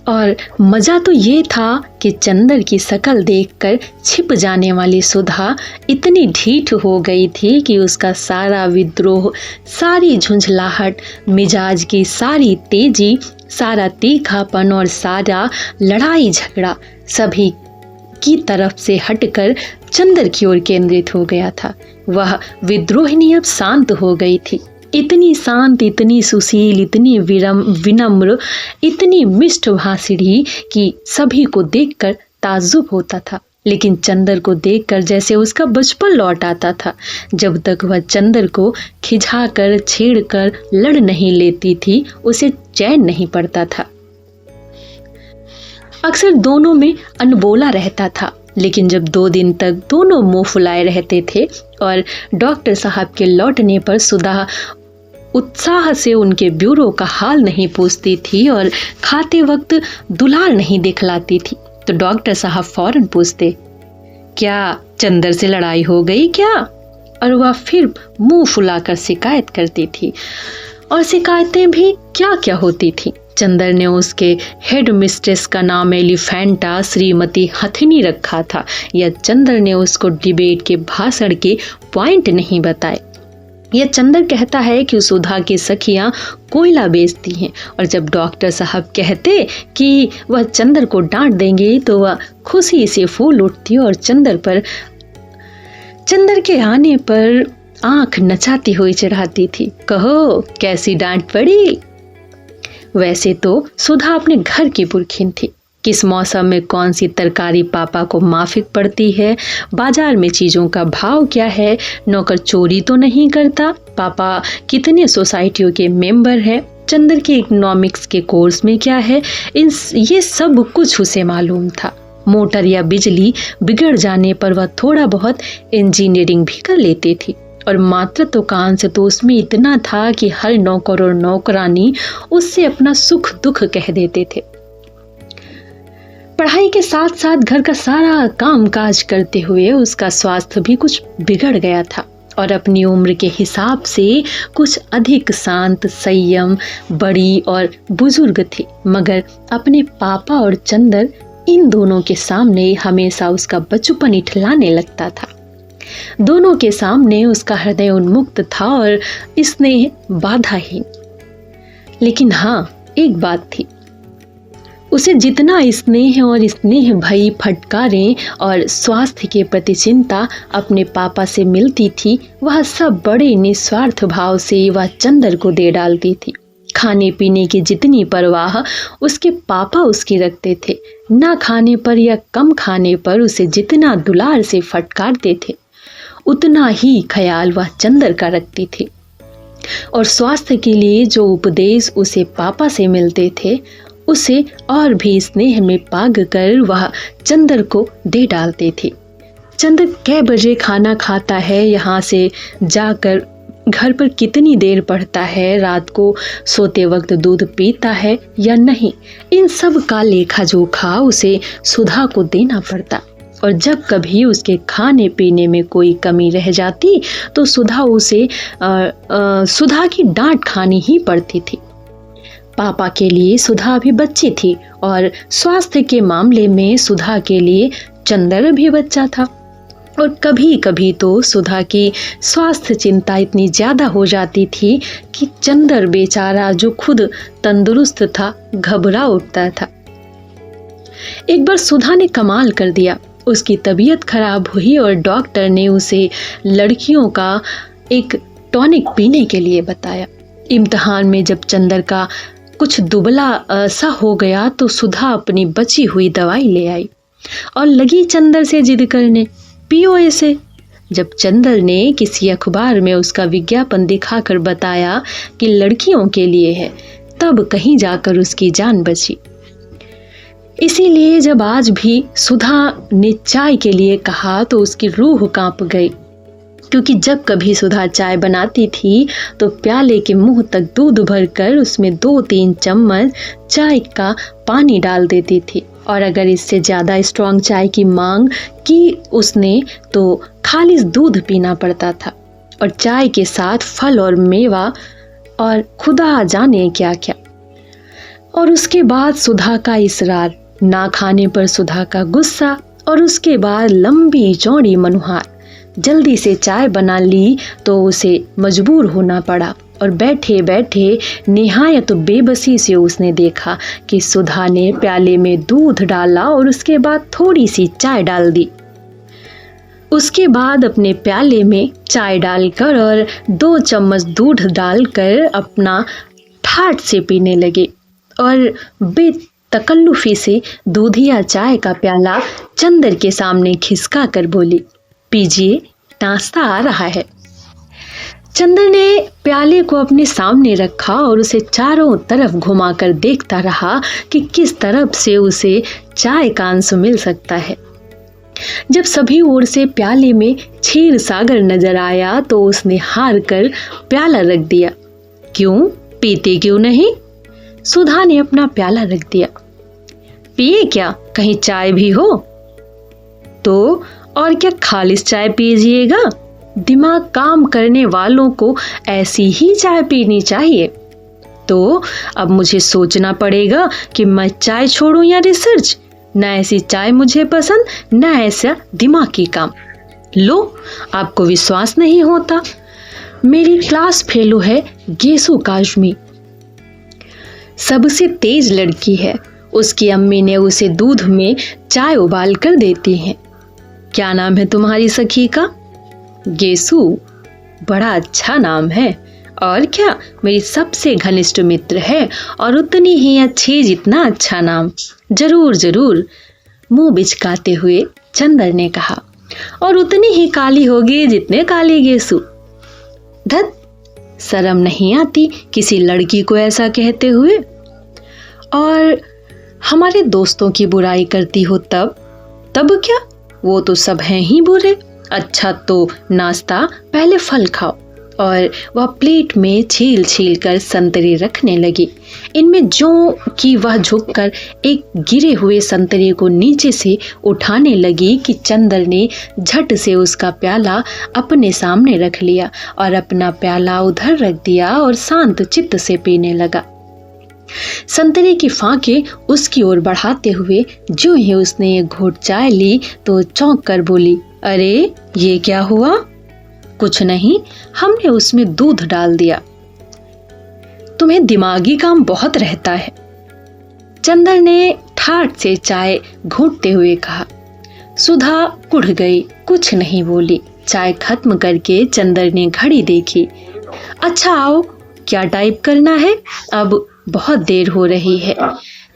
और मजा तो ये था कि चंदर की शकल देखकर छिप जाने वाली सुधा इतनी ढीठ हो गई थी कि उसका सारा विद्रोह, सारी झुंझलाहट, मिजाज की सारी तेजी, सारा तीखापन और सारा लड़ाई झगड़ा सभी की तरफ से हटकर चंदर की ओर केंद्रित हो गया था। वह विद्रोहिणी अब शांत हो गई थी, इतनी शांत, इतनी सुशील, इतनी विनम्र, इतनी मिष्टभाषिणी कि सभी को देखकर ताज्जुब होता था। लेकिन चंदर को देखकर जैसे उसका बचपन लौट आता था, जब तक वह चंदर को खिझाकर, छेड़कर लड़ नहीं लेती थी, उसे चैन नहीं पड़ता था। अक्सर दोनों में अनबोला रहता था, लेकिन जब 2 दिन तक दोनों मुंह फुलाए रहते थे और डॉक्टर साहब के लौटने पर सुधा उत्साह से उनके ब्यूरो का हाल नहीं पूछती थी और खाते वक्त दुलार नहीं दिखलाती थी, तो डॉक्टर साहब फौरन पूछते, क्या चंदर से लड़ाई हो गई क्या? और वह फिर मुंह फुलाकर शिकायत करती थी। और शिकायतें भी क्या क्या होती थी। चंदर ने उसके हेड मिस्ट्रेस का नाम एलिफेंटा श्रीमती हथिनी रखा था, या चंदर ने उसको डिबेट के भाषण के पॉइंट नहीं बताए। यह चंदर कहता है कि सुधा की सखियां कोयला बेचती हैं, और जब डॉक्टर साहब कहते कि वह चंदर को डांट देंगे तो वह खुशी से फूल उठती और चंदर के आने पर आंख नचाती हुई चढ़ाती थी, कहो कैसी डांट पड़ी। वैसे तो सुधा अपने घर की पुरखिन थी, किस मौसम में कौन सी तरकारी पापा को माफिक पड़ती है, बाजार में चीज़ों का भाव क्या है, नौकर चोरी तो नहीं करता, पापा कितने सोसाइटियों के मेंबर हैं, चंदर के इकोनॉमिक्स के कोर्स में क्या है, ये सब कुछ उसे मालूम था। मोटर या बिजली बिगड़ जाने पर वह थोड़ा बहुत इंजीनियरिंग भी कर लेती थी, और मातृत्व का अंश तो उसमें इतना था कि हर नौकर और नौकरानी उससे अपना सुख दुख कह देते थे। पढ़ाई के साथ साथ घर का सारा काम काज करते हुए उसका स्वास्थ्य भी कुछ बिगड़ गया था, और अपनी उम्र के हिसाब से कुछ अधिक शांत, संयम, बड़ी और बुजुर्ग थी। मगर अपने पापा और चंदर, इन दोनों के सामने हमेशा उसका बचपन इठलाने लगता था। दोनों के सामने उसका हृदय उन्मुक्त था और स्नेह बाधाहीन। लेकिन हाँ, एक बात थी, उसे जितना स्नेह और स्नेह भई फटकारें और स्वास्थ्य के प्रति चिंता अपने पापा से मिलती थी, वह सब बड़े निस्वार्थ भाव से वह चंदर को दे डालती थी। खाने पीने की जितनी परवाह उसके पापा उसकी रखते थे, ना खाने पर या कम खाने पर उसे जितना दुलार से फटकारते थे, उतना ही ख्याल वह चंदर का रखती थी। और स्वास्थ्य के लिए जो उपदेश उसे पापा से मिलते थे, उसे और भी स्नेह में पाग कर वह चंदर को दे डालती थी। चंदर कै बजे खाना खाता है, यहाँ से जाकर घर पर कितनी देर पढ़ता है, रात को सोते वक्त दूध पीता है या नहीं, इन सब का लेखा जोखा उसे सुधा को देना पड़ता। और जब कभी उसके खाने पीने में कोई कमी रह जाती तो सुधा की डांट खानी ही पड़ती थी। पापा के लिए सुधा अभी बच्ची थी, और स्वास्थ्य के मामले में सुधा के लिए चंदर भी बच्चा था। और कभी कभी तो सुधा की स्वास्थ्य चिंता इतनी ज़्यादा हो जाती थी कि चंदर बेचारा, जो खुद तंदुरुस्त था, घबरा उठता था। एक बार सुधा ने कमाल कर दिया। उसकी तबीयत खराब हुई और डॉक्टर ने उसे लड़कियों का एक टॉनिक पीने के लिए बताया। इम्तिहान में जब चंदर का कुछ दुबला सा हो गया तो सुधा अपनी बची हुई दवाई ले आई और लगी चंदर से जिद करने, पियो इसे। जब चंदर ने किसी अखबार में उसका विज्ञापन दिखाकर बताया कि लड़कियों के लिए है, तब कहीं जाकर उसकी जान बची। इसीलिए जब आज भी सुधा ने चाय के लिए कहा तो उसकी रूह कांप गई, क्योंकि जब कभी सुधा चाय बनाती थी तो प्याले के मुंह तक दूध भरकर उसमें 2-3 चम्मच चाय का पानी डाल देती थी, और अगर इससे ज़्यादा स्ट्रांग चाय की मांग की उसने तो खालिस दूध पीना पड़ता था, और चाय के साथ फल और मेवा और खुदा जाने क्या क्या। और उसके बाद सुधा का इसरार, ना खाने पर सुधा का गुस्सा, और उसके बाद लंबी चौड़ी मनुहार। जल्दी से चाय बना ली तो उसे मजबूर होना पड़ा, और बैठे बैठे निहायत बेबसी से उसने देखा कि सुधा ने प्याले में दूध डाला और उसके बाद थोड़ी सी चाय डाल दी। उसके बाद अपने प्याले में चाय डालकर और 2 चम्मच दूध डालकर अपना ठाठ से पीने लगे, और बेतकल्लुफी से दूधिया चाय का प्याला चंदर के सामने खिसका कर बोली, पीजिए, नाश्ता आ रहा है। चंदर ने प्याले को अपने सामने रखा और उसे चारों तरफ घुमाकर देखता रहा कि किस तरफ से उसे चाय का अंश मिल सकता है। जब सभी ओर से प्याले में क्षीर सागर नजर आया तो उसने हार कर प्याला रख दिया। क्यों, पीते क्यों नहीं? सुधा ने अपना प्याला रख दिया। पिए क्या, कहीं चाय भी हो? तो और क्या खालिस चाय पीजिएगा? दिमाग काम करने वालों को ऐसी ही चाय पीनी चाहिए। तो अब मुझे सोचना पड़ेगा कि मैं चाय छोड़ूं या रिसर्च। ना ऐसी चाय मुझे पसंद, ना ऐसा दिमागी काम। लो, आपको विश्वास नहीं होता? मेरी क्लास फेलो है गेसु काजमी, सबसे तेज लड़की है। उसकी अम्मी ने उसे दूध में चाय उबाल कर देती हैं। क्या नाम है तुम्हारी सखी का? गेसु, बड़ा अच्छा नाम है। और क्या, मेरी सबसे घनिष्ठ मित्र है और उतनी ही अच्छी जितना अच्छा नाम। जरूर जरूर, मुंह बिचकाते हुए चंदर ने कहा। और उतनी ही काली होगी जितने काली गेसु। धत, शर्म नहीं आती किसी लड़की को ऐसा कहते हुए? और हमारे दोस्तों की बुराई करती हो तब? तब क्या, वो तो सब हैं ही बुरे। अच्छा तो नाश्ता, पहले फल खाओ। और वह प्लेट में छील छील कर संतरे रखने लगी। इनमें ज्यों कि वह झुककर एक गिरे हुए संतरे को नीचे से उठाने लगी कि चंदर ने झट से उसका प्याला अपने सामने रख लिया और अपना प्याला उधर रख दिया और शांत चित्त से पीने लगा। संतरे की फांके उसकी ओर बढ़ाते हुए जो ही उसने एक घूंट चाय ली तो चौंक कर बोली, अरे ये क्या हुआ? कुछ नहीं, हमने उसमें दूध डाल दिया। तुम्हें दिमागी काम बहुत रहता है, चंदर ने ठाठ से चाय घूंटते हुए कहा। सुधा कुढ़ गई, कुछ नहीं बोली। चाय खत्म करके चंदर ने घड़ी देखी। अच्छा आओ, क्या टाइप करना है? अब बहुत देर हो रही है।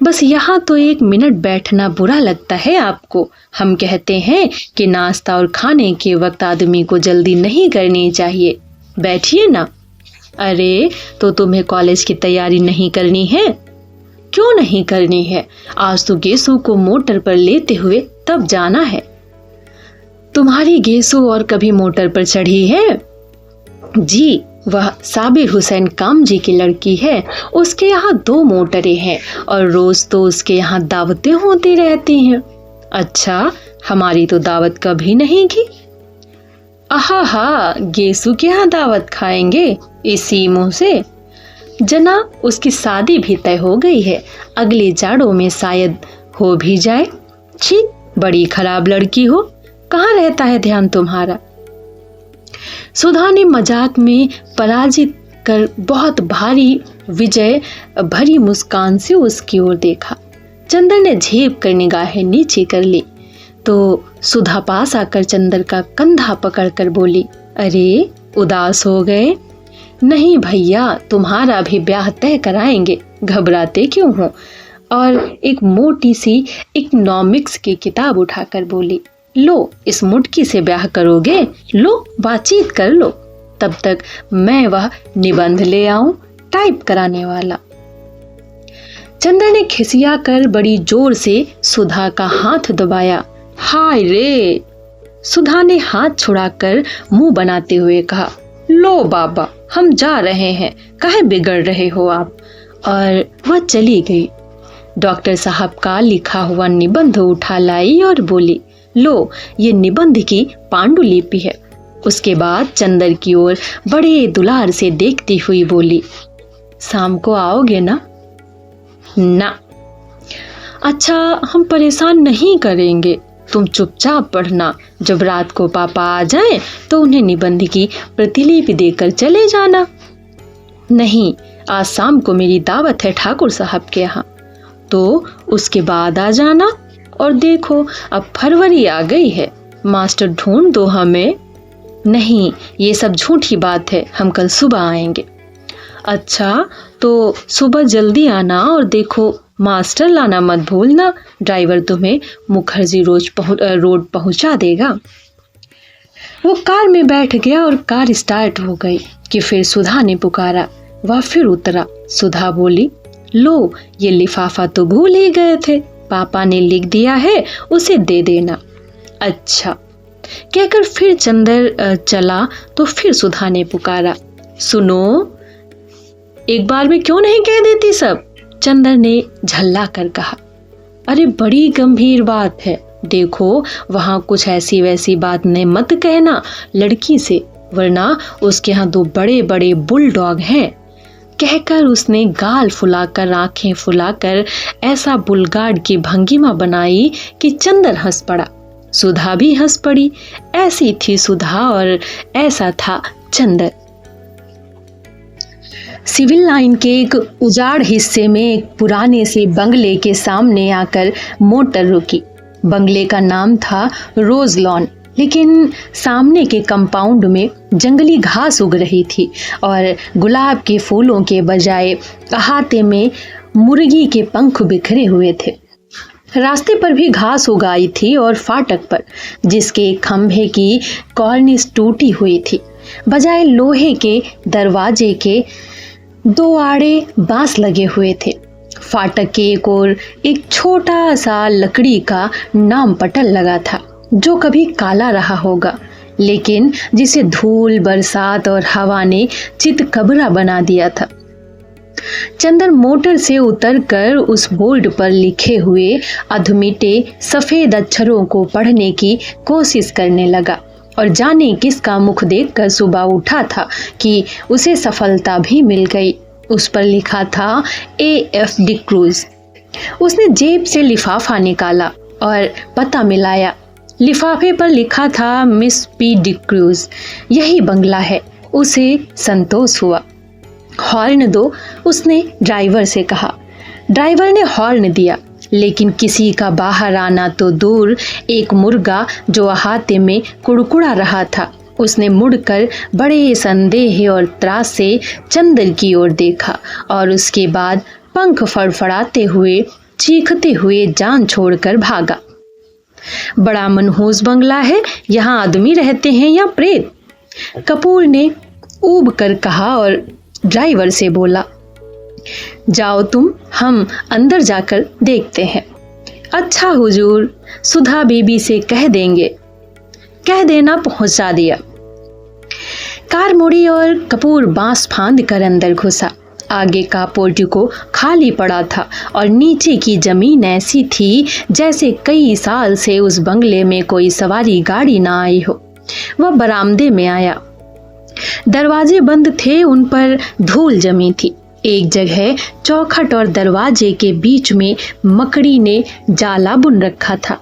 बस यहाँ तो 1 मिनट बैठना बुरा लगता है आपको। हम कहते हैं कि नाश्ता और खाने के वक्त आदमी को जल्दी नहीं करनी चाहिए। बैठिए ना। अरे तो तुम्हें कॉलेज की तैयारी नहीं करनी है? क्यों नहीं करनी है? आज तो गेसु को मोटर पर लेते हुए तब जाना है। तुम्हारी गेसु और कभी मोटर पर चढ़ी है? जी, वह साबिर हुसैन कामजी की लड़की है। उसके यहाँ 2 मोटरें हैं और रोज तो उसके यहाँ दावतें होती रहती हैं। अच्छा, हमारी तो दावत कभी नहीं की। आहा, गेसु के यहाँ दावत खाएंगे इसी मुंह से? जना, उसकी शादी भी तय हो गई है, अगले जाड़ों में शायद हो भी जाए। छी, बड़ी खराब लड़की हो। कहाँ रहता है ध्यान तुम्हारा? सुधा ने मजाक में पराजित कर बहुत भारी विजय भरी मुस्कान से उसकी ओर देखा। चंदर ने झेप कर निगाहें नीचे कर ली। तो सुधा पास आकर चंदर का कंधा पकड़कर बोली, अरे उदास हो गए? नहीं भैया, तुम्हारा भी ब्याह तय कराएंगे, घबराते क्यों हो? और एक मोटी सी इकोनॉमिक्स की किताब उठाकर बोली, लो इस मुटकी से ब्याह करोगे, लो बातचीत कर लो, तब तक मैं वह निबंध ले आऊं टाइप कराने वाला। चंदर ने खिसिया कर बड़ी जोर से सुधा का हाथ दबाया। हाय रे! सुधा ने हाथ छुड़ाकर मुंह बनाते हुए कहा, लो बाबा, हम जा रहे हैं, काहे बिगड़ रहे हो आप? और वह चली गई। डॉक्टर साहब का लिखा हुआ निबंध उठा लाई और बोली, लो ये निबंध की पांडुलिपि है। उसके बाद चंदर की ओर बड़े दुलार से देखती हुई बोली, शाम को आओगे ना? ना। अच्छा, हम परेशान नहीं करेंगे, तुम चुपचाप पढ़ना, जब रात को पापा आ जाएं तो उन्हें निबंध की प्रतिलिपि देकर चले जाना। नहीं, आज शाम को मेरी दावत है ठाकुर साहब के यहाँ, तो उसके बाद आ जाना। और देखो अब फरवरी आ गई है, मास्टर ढूंढ दो हमें। नहीं, ये सब झूठी बात है, हम कल सुबह आएंगे। अच्छा, तो सुबह जल्दी आना और देखो मास्टर लाना मत भूलना, ड्राइवर तुम्हें मुखर्जी रोड पहुंचा देगा। वो कार में बैठ गया और कार स्टार्ट हो गई कि फिर सुधा ने पुकारा। वह फिर उतरा। सुधा बोली, लो ये लिफाफा तो भूल ही गए थे, पापा ने लिख दिया है, उसे दे देना। अच्छा कहकर फिर चंदर चला तो फिर सुधा ने पुकारा, सुनो, एक बार में क्यों नहीं कह देती सब? चंदर ने झल्ला कर कहा, अरे बड़ी गंभीर बात है, देखो वहां कुछ ऐसी वैसी बात ने मत कहना लड़की से, वरना उसके यहाँ 2 बड़े बड़े बुलडॉग हैं। कहकर उसने गाल फुलाकर आंखें फुलाकर ऐसा बुलगार्ड की भंगिमा बनाई कि चंदर हंस पड़ा। सुधा भी हंस पड़ी। ऐसी थी सुधा और ऐसा था चंदर। सिविल लाइन के एक उजाड़ हिस्से में एक पुराने से बंगले के सामने आकर मोटर रुकी। बंगले का नाम था रोज लॉन, लेकिन सामने के कंपाउंड में जंगली घास उग रही थी और गुलाब के फूलों के बजाय अहाते में मुर्गी के पंख बिखरे हुए थे। रास्ते पर भी घास उगाई थी और फाटक पर, जिसके खंभे की कॉर्निस टूटी हुई थी, बजाय लोहे के दरवाजे के 2 आड़े बांस लगे हुए थे। फाटक के एक ओर एक छोटा सा लकड़ी का नाम पटल लगा था, जो कभी काला रहा होगा, लेकिन जिसे धूल, बरसात और हवा ने चितकबरा बना दिया था। चंदर मोटर से उतरकर उस बोर्ड पर लिखे हुए अधमिटे सफेद अक्षरों को पढ़ने की कोशिश करने लगा और जाने किसका मुख देखकर सुबह उठा था कि उसे सफलता भी मिल गई। उस पर लिखा था AF डिक्रूज। उसने जेब से लिफाफा निकाला और पता मिलाया। लिफाफे पर लिखा था मिस P डिक्रूज, यही बंगला है। उसे संतोष हुआ। हॉर्न दो, उसने ड्राइवर से कहा। ड्राइवर ने हॉर्न दिया, लेकिन किसी का बाहर आना तो दूर, एक मुर्गा जो अहाते में कुड़कुड़ा रहा था, उसने मुड़कर बड़े संदेह और त्रास से चंदर की ओर देखा और उसके बाद पंख फड़फड़ाते हुए, चीखते हुए जान छोड़कर भागा। बड़ा मनहूस बंगला है, यहाँ आदमी रहते हैं या प्रेत? कपूर ने ऊब कर कहा और ड्राइवर से बोला, जाओ तुम, हम अंदर जाकर देखते हैं। अच्छा हुजूर, सुधा बीबी से कह देंगे। कह देना पहुंचा दिया। कार मुड़ी और कपूर बांस फांद कर अंदर घुसा। आगे का पोर्टिको खाली पड़ा था और नीचे की जमीन ऐसी थी जैसे कई साल से उस बंगले में कोई सवारी गाड़ी ना आई हो। वह बरामदे में आया। दरवाजे बंद थे, उन पर धूल जमी थी। एक जगह चौखट और दरवाजे के बीच में मकड़ी ने जाला बुन रखा था।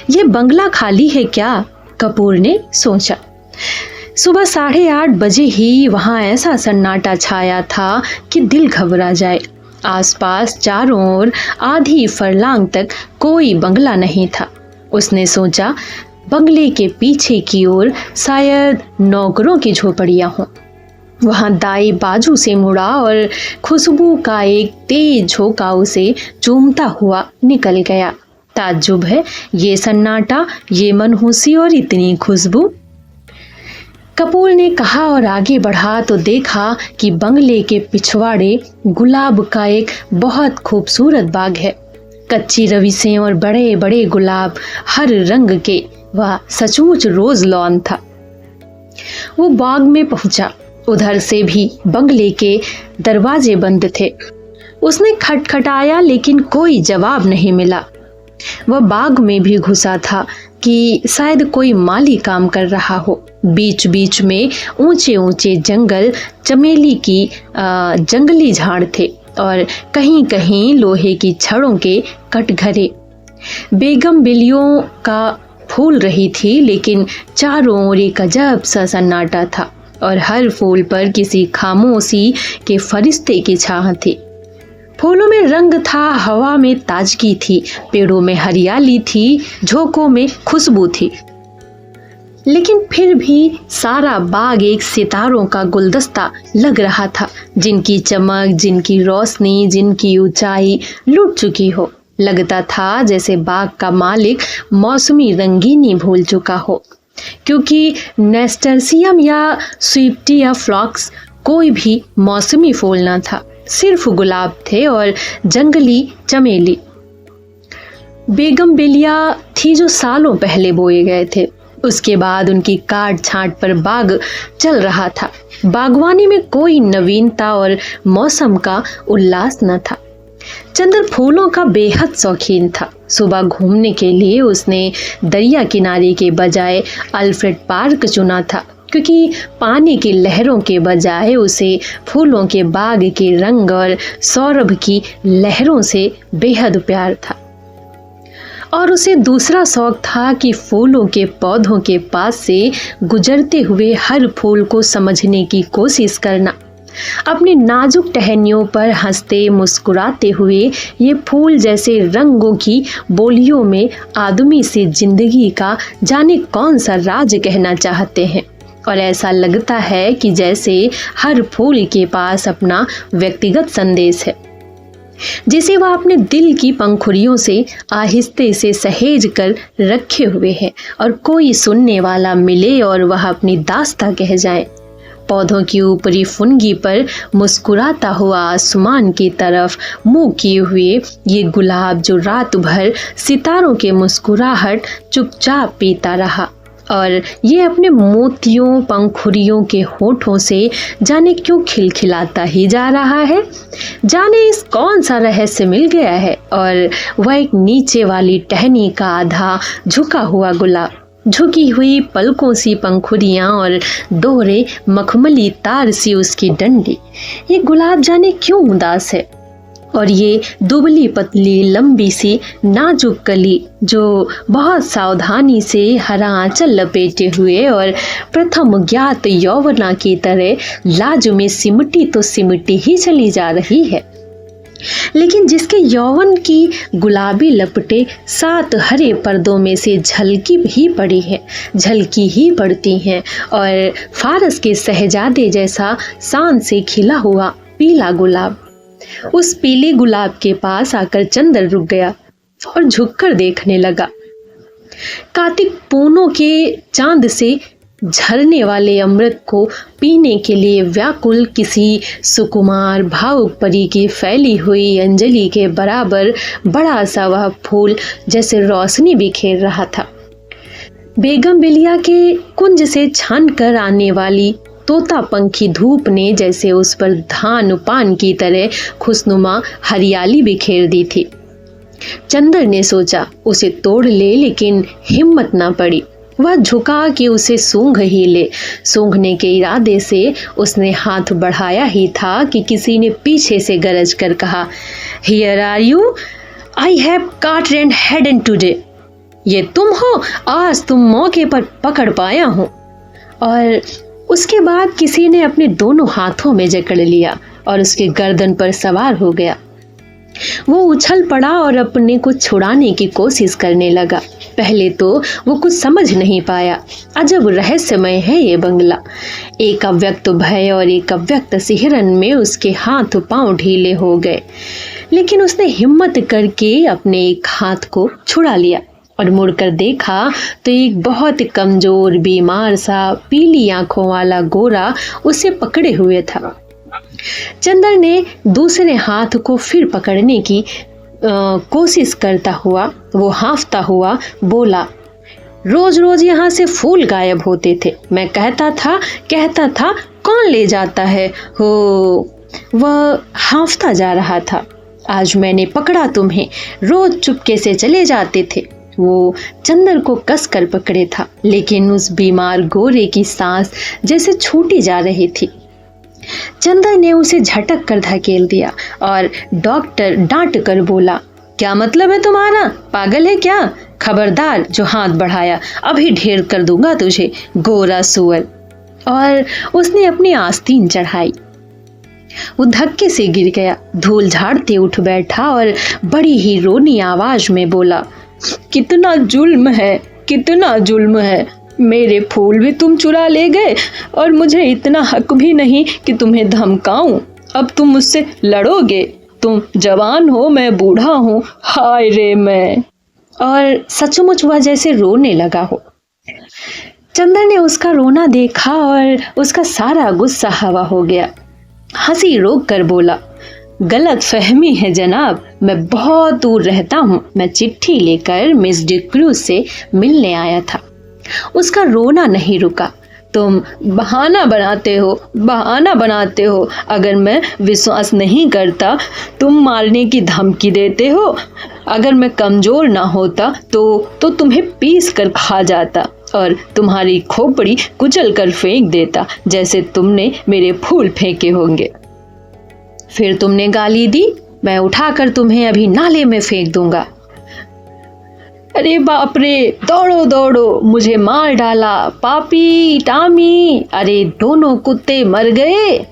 यह बंगला खाली है क्या? कपूर ने सोचा। सुबह 8:30 बजे ही वहां ऐसा सन्नाटा छाया था कि दिल घबरा जाए। आसपास चारों ओर आधी फरलांग तक कोई बंगला नहीं था। उसने सोचा बंगले के पीछे की ओर शायद नौकरों की झोपड़ियां हों। वहां दाएं बाजू से मुड़ा और खुशबू का एक तेज झोंका उसे चूमता हुआ निकल गया। ताज्जुब है, ये सन्नाटा, ये मनहूसी और इतनी खुशबू। कपूर ने कहा और आगे बढ़ा तो देखा कि बंगले के पिछवाड़े गुलाब का एक बहुत खूबसूरत बाग है। कच्ची रवीसें और बड़े बड़े गुलाब, हर रंग के। वह सचमुच रोज लॉन था। वो बाग में पहुंचा। उधर से भी बंगले के दरवाजे बंद थे। उसने खटखटाया लेकिन कोई जवाब नहीं मिला। वह बाग में भी घुसा था कि शायद कोई माली काम कर रहा हो। बीच बीच में ऊंचे ऊंचे जंगल, चमेली की जंगली झाड़ थे और कहीं कहीं लोहे की छड़ों के कटघरे। बेगम बिलियों का फूल रही थी, लेकिन चारों ओर एक अजब सा सन्नाटा था और हर फूल पर किसी खामोशी के फरिश्ते की छाह थी। फूलों में रंग था, हवा में ताजगी थी, पेड़ों में हरियाली थी, झोंकों में खुशबू थी। लेकिन फिर भी सारा बाग एक सितारों का गुलदस्ता लग रहा था, जिनकी चमक, जिनकी रोशनी, जिनकी ऊंचाई लुट चुकी हो। लगता था जैसे बाग का मालिक मौसमी रंगीनी भूल चुका हो, क्योंकि नेस्टर्सियम या स्वीप्टी या फ्लॉक्स कोई भी मौसमी फूल न था। सिर्फ गुलाब थे और जंगली चमेली। बेगमबेलिया थी जो सालों पहले बोए गए थे। उसके बाद उनकी काट छांट पर बाग चल रहा था। बागवानी में कोई नवीनता और मौसम का उल्लास न था। चंद्र फूलों का बेहद शौकीन था। सुबह घूमने के लिए उसने दरिया किनारे के बजाय अल्फ्रेड पार्क चुना था, क्योंकि पानी की लहरों के बजाय उसे फूलों के बाग के रंग और सौरभ की लहरों से बेहद प्यार था। और उसे दूसरा शौक था कि फूलों के पौधों के पास से गुजरते हुए हर फूल को समझने की कोशिश करना। अपनी नाजुक टहनियों पर हंसते मुस्कुराते हुए ये फूल जैसे रंगों की बोलियों में आदमी से जिंदगी का जाने कौन सा राज कहना चाहते हैं। और ऐसा लगता है कि जैसे हर फूल के पास अपना व्यक्तिगत संदेश है, जिसे वह अपने दिल की पंखुड़ियों से आहिस्ते से सहेज कर रखे हुए है, और कोई सुनने वाला मिले और वह अपनी दास्ता कह जाए। पौधों की ऊपरी फुनगी पर मुस्कुराता हुआ आसमान की तरफ मुंह किए हुए ये गुलाब जो रात भर सितारों के मुस्कुराहट चुपचाप पीता रहा, और ये अपने मोतियों पंखुड़ियों के होठों से जाने क्यों खिलखिलाता ही जा रहा है। जाने इस कौन सा रहस्य मिल गया है। और वह एक नीचे वाली टहनी का आधा झुका हुआ गुलाब, झुकी हुई पलकों सी पंखुड़ियां और दोहरे मखमली तार सी उसकी डंडी। ये गुलाब जाने क्यों उदास है। और ये दुबली पतली लंबी सी नाजुक कली जो बहुत सावधानी से हरा आंचल लपेटे हुए और प्रथम ज्ञात यौवना की तरह लाज में सिमटी तो सिमटी ही चली जा रही है, लेकिन जिसके यौवन की गुलाबी लपटें 7 हरे पर्दों में से झलकी ही पड़ी है, झलकी ही पड़ती हैं। और फारस के शहजादे जैसा शान से खिला हुआ पीला गुलाब। उस पीले गुलाब के पास आकर चंद्र रुक गया और झुककर देखने लगा। कार्तिक पूनों के चांद से झरने वाले अमृत को पीने के लिए व्याकुल किसी सुकुमार भावुक परी की फैली हुई अंजलि के बराबर बड़ा सा वह फूल जैसे रोशनी बिखेर रहा था। बेगमबिलिया के कुंज से छान कर आने वाली तोता पंखी धूप ने जैसे उस पर धान पान की तरह खुशनुमा हरियाली बिखेर दी थी। चंद्र ने सोचा उसे तोड़ ले, लेकिन हिम्मत ना पड़ी। वह झुका कि उसे सूंघ ही ले। सूंघने के इरादे से उसने हाथ बढ़ाया ही था कि किसी ने पीछे से गरज कर कहा, here are you, I have caught and hidden today। ये तुम हो, आज तुम मौके पर पकड़ पाया हूँ। और उसके बाद किसी ने अपने दोनों हाथों में जकड़ लिया और उसके गर्दन पर सवार हो गया। वो उछल पड़ा और अपने को छुड़ाने की कोशिश करने लगा। पहले तो वो कुछ समझ नहीं पाया। अजब रहस्यमय है ये बंगला। एक अव्यक्त भय और एक अव्यक्त सिहरन में उसके हाथ पांव ढीले हो गए, लेकिन उसने हिम्मत करके अपने एक हाथ को छुड़ा लिया और मुड़कर देखा तो एक बहुत कमजोर बीमार सा पीली आंखों वाला गोरा उसे पकड़े हुए था। चंदर ने दूसरे हाथ को फिर पकड़ने की कोशिश करता हुआ वो हांफता हुआ बोला, रोज रोज यहाँ से फूल गायब होते थे। मैं कहता था कौन ले जाता है हो। वह हांफता जा रहा था। आज मैंने पकड़ा तुम्हें, रोज चुपके से चले जाते थे। वो चंदर को कसकर पकड़े था, लेकिन उस बीमार गोरे की सांस जैसे छूटी जा रही थी। चंदर ने उसे झटक कर धकेल दिया और डॉक्टर डांट कर बोला, क्या मतलब है तुम्हारा? पागल है क्या? खबरदार जो हाथ बढ़ाया अभी ढेर कर दूंगा तुझे, गोरा सुअर। और उसने अपनी आस्तीन चढ़ाई। वो धक्के से गिर गया, धूल झाड़ते उठ बैठा और बड़ी ही रोनी आवाज में बोला, कितना जुल्म है, कितना जुल्म है। मेरे फूल भी तुम चुरा ले गए और मुझे इतना हक भी नहीं कि तुम्हें धमकाऊं। अब तुम मुझसे लड़ोगे? तुम जवान हो, मैं बूढ़ा हूँ, हाय रे मैं। और सचमुच वह जैसे रोने लगा हो। चंदर ने उसका रोना देखा और उसका सारा गुस्सा हवा हो गया। हंसी रोक कर बोला, गलत फहमी है जनाब, मैं बहुत दूर रहता हूँ। मैं चिट्ठी लेकर मिस डिक्रूज से मिलने आया था। उसका रोना नहीं रुका। तुम बहाना बनाते हो। अगर मैं विश्वास नहीं करता, तुम मारने की धमकी देते हो। अगर मैं कमजोर ना होता तो तुम्हें पीस कर खा जाता और तुम्हारी खोपड़ी कुचल कर फेंक देता, जैसे तुमने मेरे फूल फेंके होंगे। फिर तुमने गाली दी, मैं उठाकर तुम्हें अभी नाले में फेंक दूंगा। अरे बाप रे, दौड़ो दौड़ो, मुझे मार डाला, पापी टामी, अरे दोनों कुत्ते मर गए।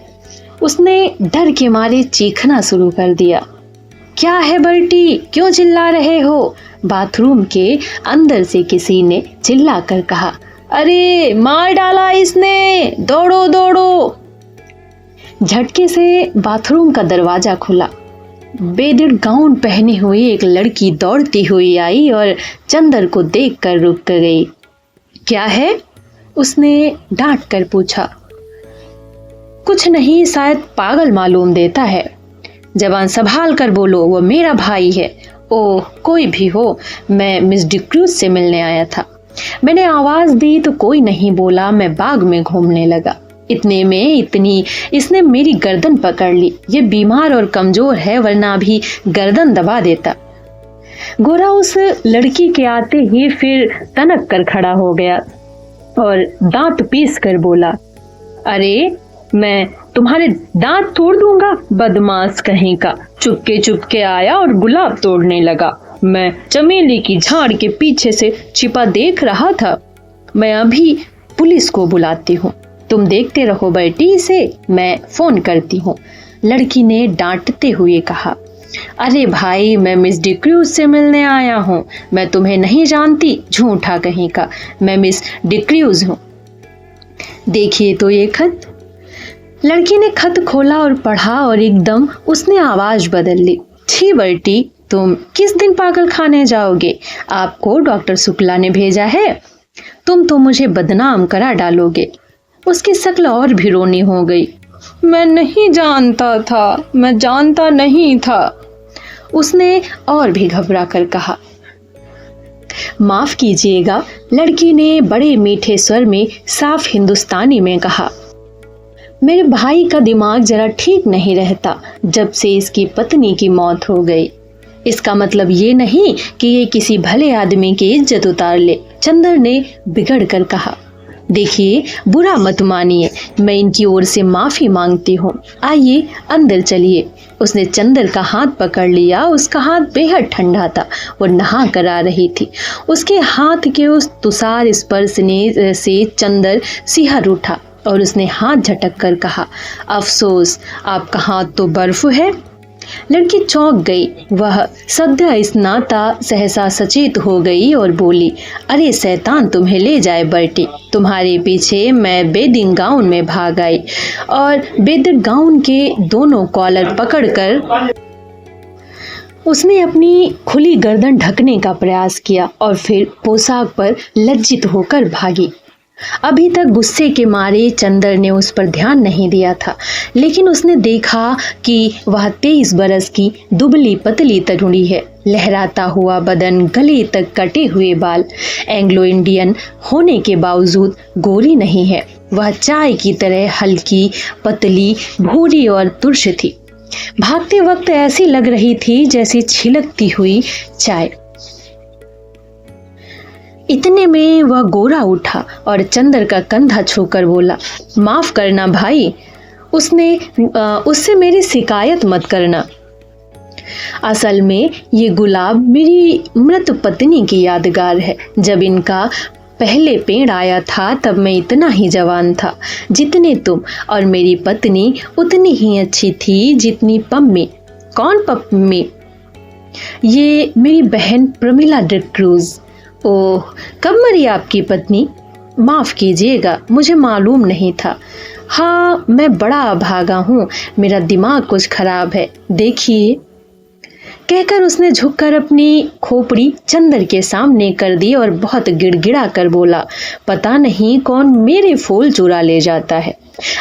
उसने डर के मारे चीखना शुरू कर दिया। क्या है बर्टी, क्यों चिल्ला रहे हो? बाथरूम के अंदर से किसी ने चिल्ला कर कहा। अरे मार डाला इसने, दौड़ो दौड़ो। झटके से बाथरूम का दरवाजा खुला। बेदिर गाउन पहनी हुई एक लड़की दौड़ती हुई आई और चंदर को देखकर रुक गई। क्या है? उसने डांट कर पूछा। कुछ नहीं, शायद पागल मालूम देता है। जबान संभाल कर बोलो, वो मेरा भाई है। ओह, कोई भी हो, मैं मिस डिक्रूज से मिलने आया था। मैंने आवाज दी तो कोई नहीं बोला। मैं बाग में घूमने लगा। इतने में इसने मेरी गर्दन पकड़ ली। ये बीमार और कमजोर है, वरना भी गर्दन दबा देता। गोरा उस लड़की के आते ही फिर तनक कर खड़ा हो गया और दांत पीस कर बोला, अरे मैं तुम्हारे दांत तोड़ दूंगा, बदमाश कहीं का। चुपके आया और गुलाब तोड़ने लगा। मैं चमेली की झाड़ के पीछे से छिपा देख रहा था। मैं अभी पुलिस को बुलाती हूँ, तुम देखते रहो बेटी इसे, मैं फोन करती हूँ। लड़की ने डांटते हुए कहा। अरे भाई, मैं मिस डिक्रूज से मिलने आया हूँ। मैं तुम्हें नहीं जानती, झूठा कहीं का। मैं मिस डिक्रूज हूँ। देखिए तो ये खत। लड़की ने खत खोला और पढ़ा और एकदम उसने आवाज बदल ली। छी बेटी, तुम किस दिन पागल खाने जाओगे? आपको डॉक्टर शुक्ला ने भेजा है। तुम तो मुझे बदनाम करा डालोगे। उसकी शक्ल और भी रोनी हो गई। मैं नहीं जानता था, मैं जानता नहीं था, उसने और भी घबरा कर कहा। माफ कीजिएगा, लड़की ने बड़े मीठे स्वर में साफ हिंदुस्तानी में कहा। मेरे भाई का दिमाग जरा ठीक नहीं रहता जब से इसकी पत्नी की मौत हो गई। इसका मतलब ये नहीं कि ये किसी भले आदमी की इज्जत उतार ले, चंदर ने बिगड़ कर कहा। देखिए, बुरा मत मानिए, मैं इनकी ओर से माफी मांगती हूँ। आइए अंदर चलिए। उसने चंदर का हाथ पकड़ लिया। उसका हाथ बेहद ठंडा था। वो नहा कर आ रही थी। उसके हाथ के उस तुषार स्पर्श से चंदर सिहर उठा और उसने हाथ झटक कर कहा, अफसोस, आपका हाथ तो बर्फ है। लड़की चौंक गई। वह सद्य स्नाता सहसा सचेत हो गई और बोली, अरे शैतान तुम्हें ले जाए बर्टी, तुम्हारे पीछे मैं बेदिंग गाउन में भाग आई और बेदिंग गाउन के दोनों कॉलर पकड़कर उसने अपनी खुली गर्दन ढकने का प्रयास किया और फिर पोशाक पर लज्जित होकर भागी। अभी तक गुस्से के मारे चंदर ने उस पर ध्यान नहीं दिया था, लेकिन उसने देखा कि वह 23 बरस की दुबली पतली तरुणी है। लहराता हुआ बदन, गले तक कटे हुए बाल। एंग्लो इंडियन होने के बावजूद गोरी नहीं है। वह चाय की तरह हल्की, पतली, भूरी और तुर्श थी। भागते वक्त ऐसी लग रही थी जैसे छिलकती हुई चाय। इतने में वह गोरा उठा और चंदर का कंधा छूकर बोला, माफ करना भाई, उससे मेरी शिकायत मत करना। असल में ये गुलाब मेरी मृत पत्नी की यादगार है। जब इनका पहले पेड़ आया था तब मैं इतना ही जवान था जितने तुम, और मेरी पत्नी उतनी ही अच्छी थी जितनी पम्मी। कौन पम्मी? ये मेरी बहन प्रमिला डिक्रूज। ओह, कब मरी आपकी पत्नी? माफ कीजिएगा, मुझे मालूम नहीं था। हाँ, मैं बड़ा अभागा हूँ, मेरा दिमाग कुछ खराब है, देखिए। कहकर उसने झुककर अपनी खोपड़ी चंदर के सामने कर दी और बहुत गिड़गिड़ा कर बोला, पता नहीं कौन मेरे फूल चुरा ले जाता है।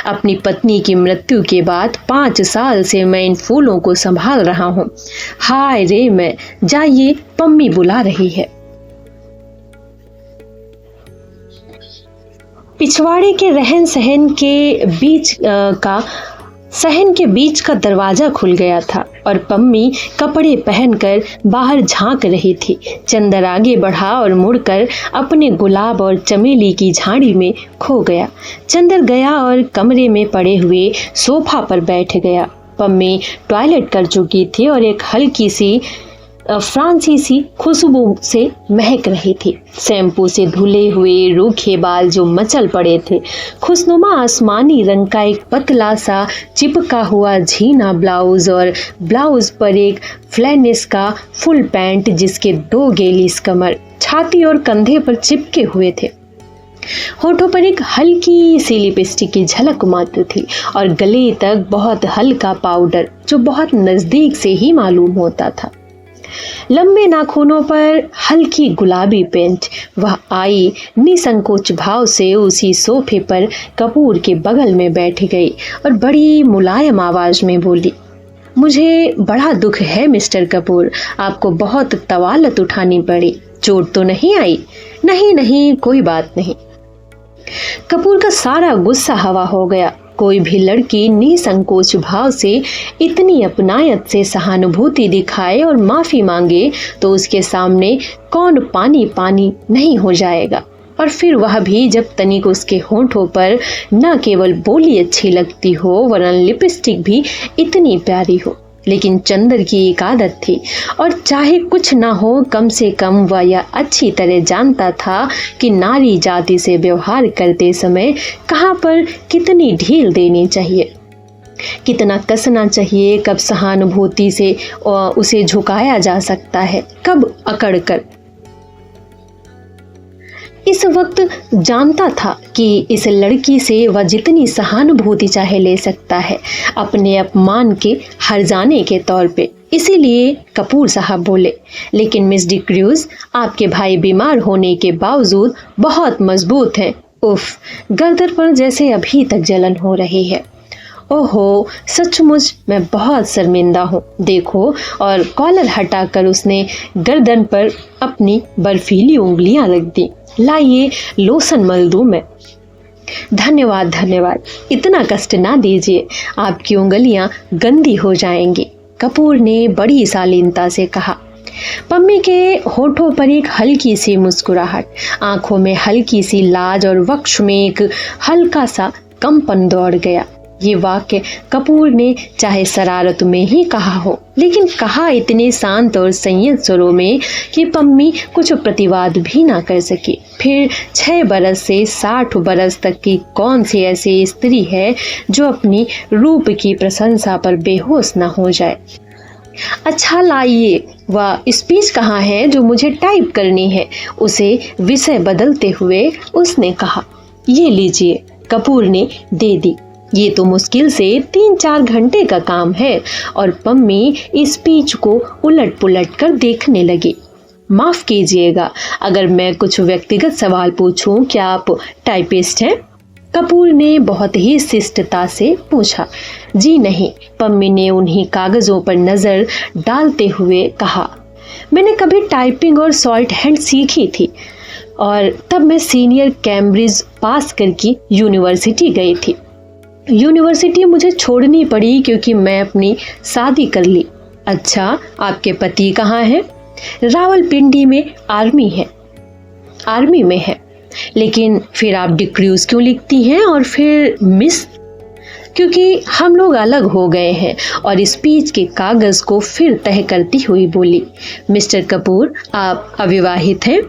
अपनी पत्नी की मृत्यु के बाद 5 साल से मैं इन फूलों को संभाल रहा हूँ। हाय रे मैं, जाइए, पम्मी बुला रही है। पिछवाड़े के रहन सहन के बीच का दरवाजा खुल गया था और पम्मी कपड़े पहनकर बाहर झांक रही थी। चंदर आगे बढ़ा और मुड़कर अपने गुलाब और चमेली की झाड़ी में खो गया। चंदर गया और कमरे में पड़े हुए सोफा पर बैठ गया। पम्मी टॉयलेट कर चुकी थी और एक हल्की सी फ्रांसीसी खुशबू से महक रही थी। शैम्पू से धुले हुए रूखे बाल जो मचल पड़े थे, खुशनुमा आसमानी रंग का एक पतला सा चिपका हुआ झीना ब्लाउज और ब्लाउज पर एक फ्लैनेस का फुल पैंट जिसके 2 गेलीस कमर, छाती और कंधे पर चिपके हुए थे। होठों पर एक हल्की सी लिपस्टिक की झलक मात्र थी और गले तक बहुत हल्का पाउडर जो बहुत नजदीक से ही मालूम होता था। लंबे नाखूनों पर हल्की गुलाबी पेंट। वह आई निसंकोच भाव से उसी सोफे पर कपूर के बगल में बैठ गई और बड़ी मुलायम आवाज में बोली, मुझे बड़ा दुख है मिस्टर कपूर, आपको बहुत तवालत उठानी पड़ी। चोट तो नहीं आई? नहीं नहीं, कोई बात नहीं। कपूर का सारा गुस्सा हवा हो गया। कोई भी लड़की निसंकोच भाव से इतनी अपनायत से सहानुभूति दिखाए और माफी मांगे तो उसके सामने कौन पानी पानी नहीं हो जाएगा। और फिर वह भी जब तनिक उसके होठों पर न केवल बोली अच्छी लगती हो वरन लिपस्टिक भी इतनी प्यारी हो। लेकिन चंदर की एक आदत थी और चाहे कुछ ना हो कम से कम वह यह अच्छी तरह जानता था कि नारी जाति से व्यवहार करते समय कहाँ पर कितनी ढील देनी चाहिए, कितना कसना चाहिए, कब सहानुभूति से उसे झुकाया जा सकता है, कब अकड़कर। इस वक्त जानता था कि इस लड़की से वह जितनी सहानुभूति चाहे ले सकता है अपने अपमान के हर्जाने के तौर पे। इसीलिए कपूर साहब बोले, लेकिन मिस डिक्रूज, आपके भाई बीमार होने के बावजूद बहुत मजबूत हैं। उफ, गर्दन पर जैसे अभी तक जलन हो रही है। ओहो, सचमुच मैं बहुत शर्मिंदा हूँ। देखो, और कॉलर हटाकर उसने गर्दन पर अपनी बर्फीली उंगलियां रख दी। लाइए, लोशन मल दूं मैं। धन्यवाद धन्यवाद, इतना कष्ट ना दीजिए, आपकी उंगलियां गंदी हो जाएंगी, कपूर ने बड़ी शालीनता से कहा। पम्मी के होठों पर एक हल्की सी मुस्कुराहट, आंखों में हल्की सी लाज और वक्ष में एक हल्का सा कंपन दौड़ गया। ये वाक्य कपूर ने चाहे शरारत में ही कहा हो, लेकिन कहा इतने शांत और संयत स्वरों में कि पम्मी कुछ प्रतिवाद भी ना कर सकी। फिर 6 बरस से 60 बरस तक की कौन सी ऐसी स्त्री है जो अपनी रूप की प्रशंसा पर बेहोश ना हो जाए। अच्छा लाइए, वह स्पीच कहाँ है जो मुझे टाइप करनी है? उसे विषय बदलते हुए उसने कहा। ये लीजिए, कपूर ने दे दी। ये तो मुश्किल से 3-4 घंटे का काम है। और पम्मी स्पीच को उलट पुलट कर देखने लगी। माफ कीजिएगा, अगर मैं कुछ व्यक्तिगत सवाल पूछूं, क्या आप टाइपिस्ट हैं? कपूर ने बहुत ही शिष्टता से पूछा। जी नहीं, पम्मी ने उन्हीं कागजों पर नजर डालते हुए कहा। मैंने कभी टाइपिंग और शॉर्ट हैंड सीखी थी, और तब मैं सीनियर कैम्ब्रिज पास करके यूनिवर्सिटी गई थी। यूनिवर्सिटी मुझे छोड़नी पड़ी क्योंकि मैं अपनी शादी कर ली। अच्छा, आपके पति कहाँ हैं? रावलपिंडी में आर्मी में है। लेकिन फिर आप डिक्रूज क्यों लिखती हैं और फिर मिस? क्योंकि हम लोग अलग हो गए हैं। और स्पीच के कागज को फिर तह करती हुई बोली। मिस्टर कपूर, आप अविवाहित हैं?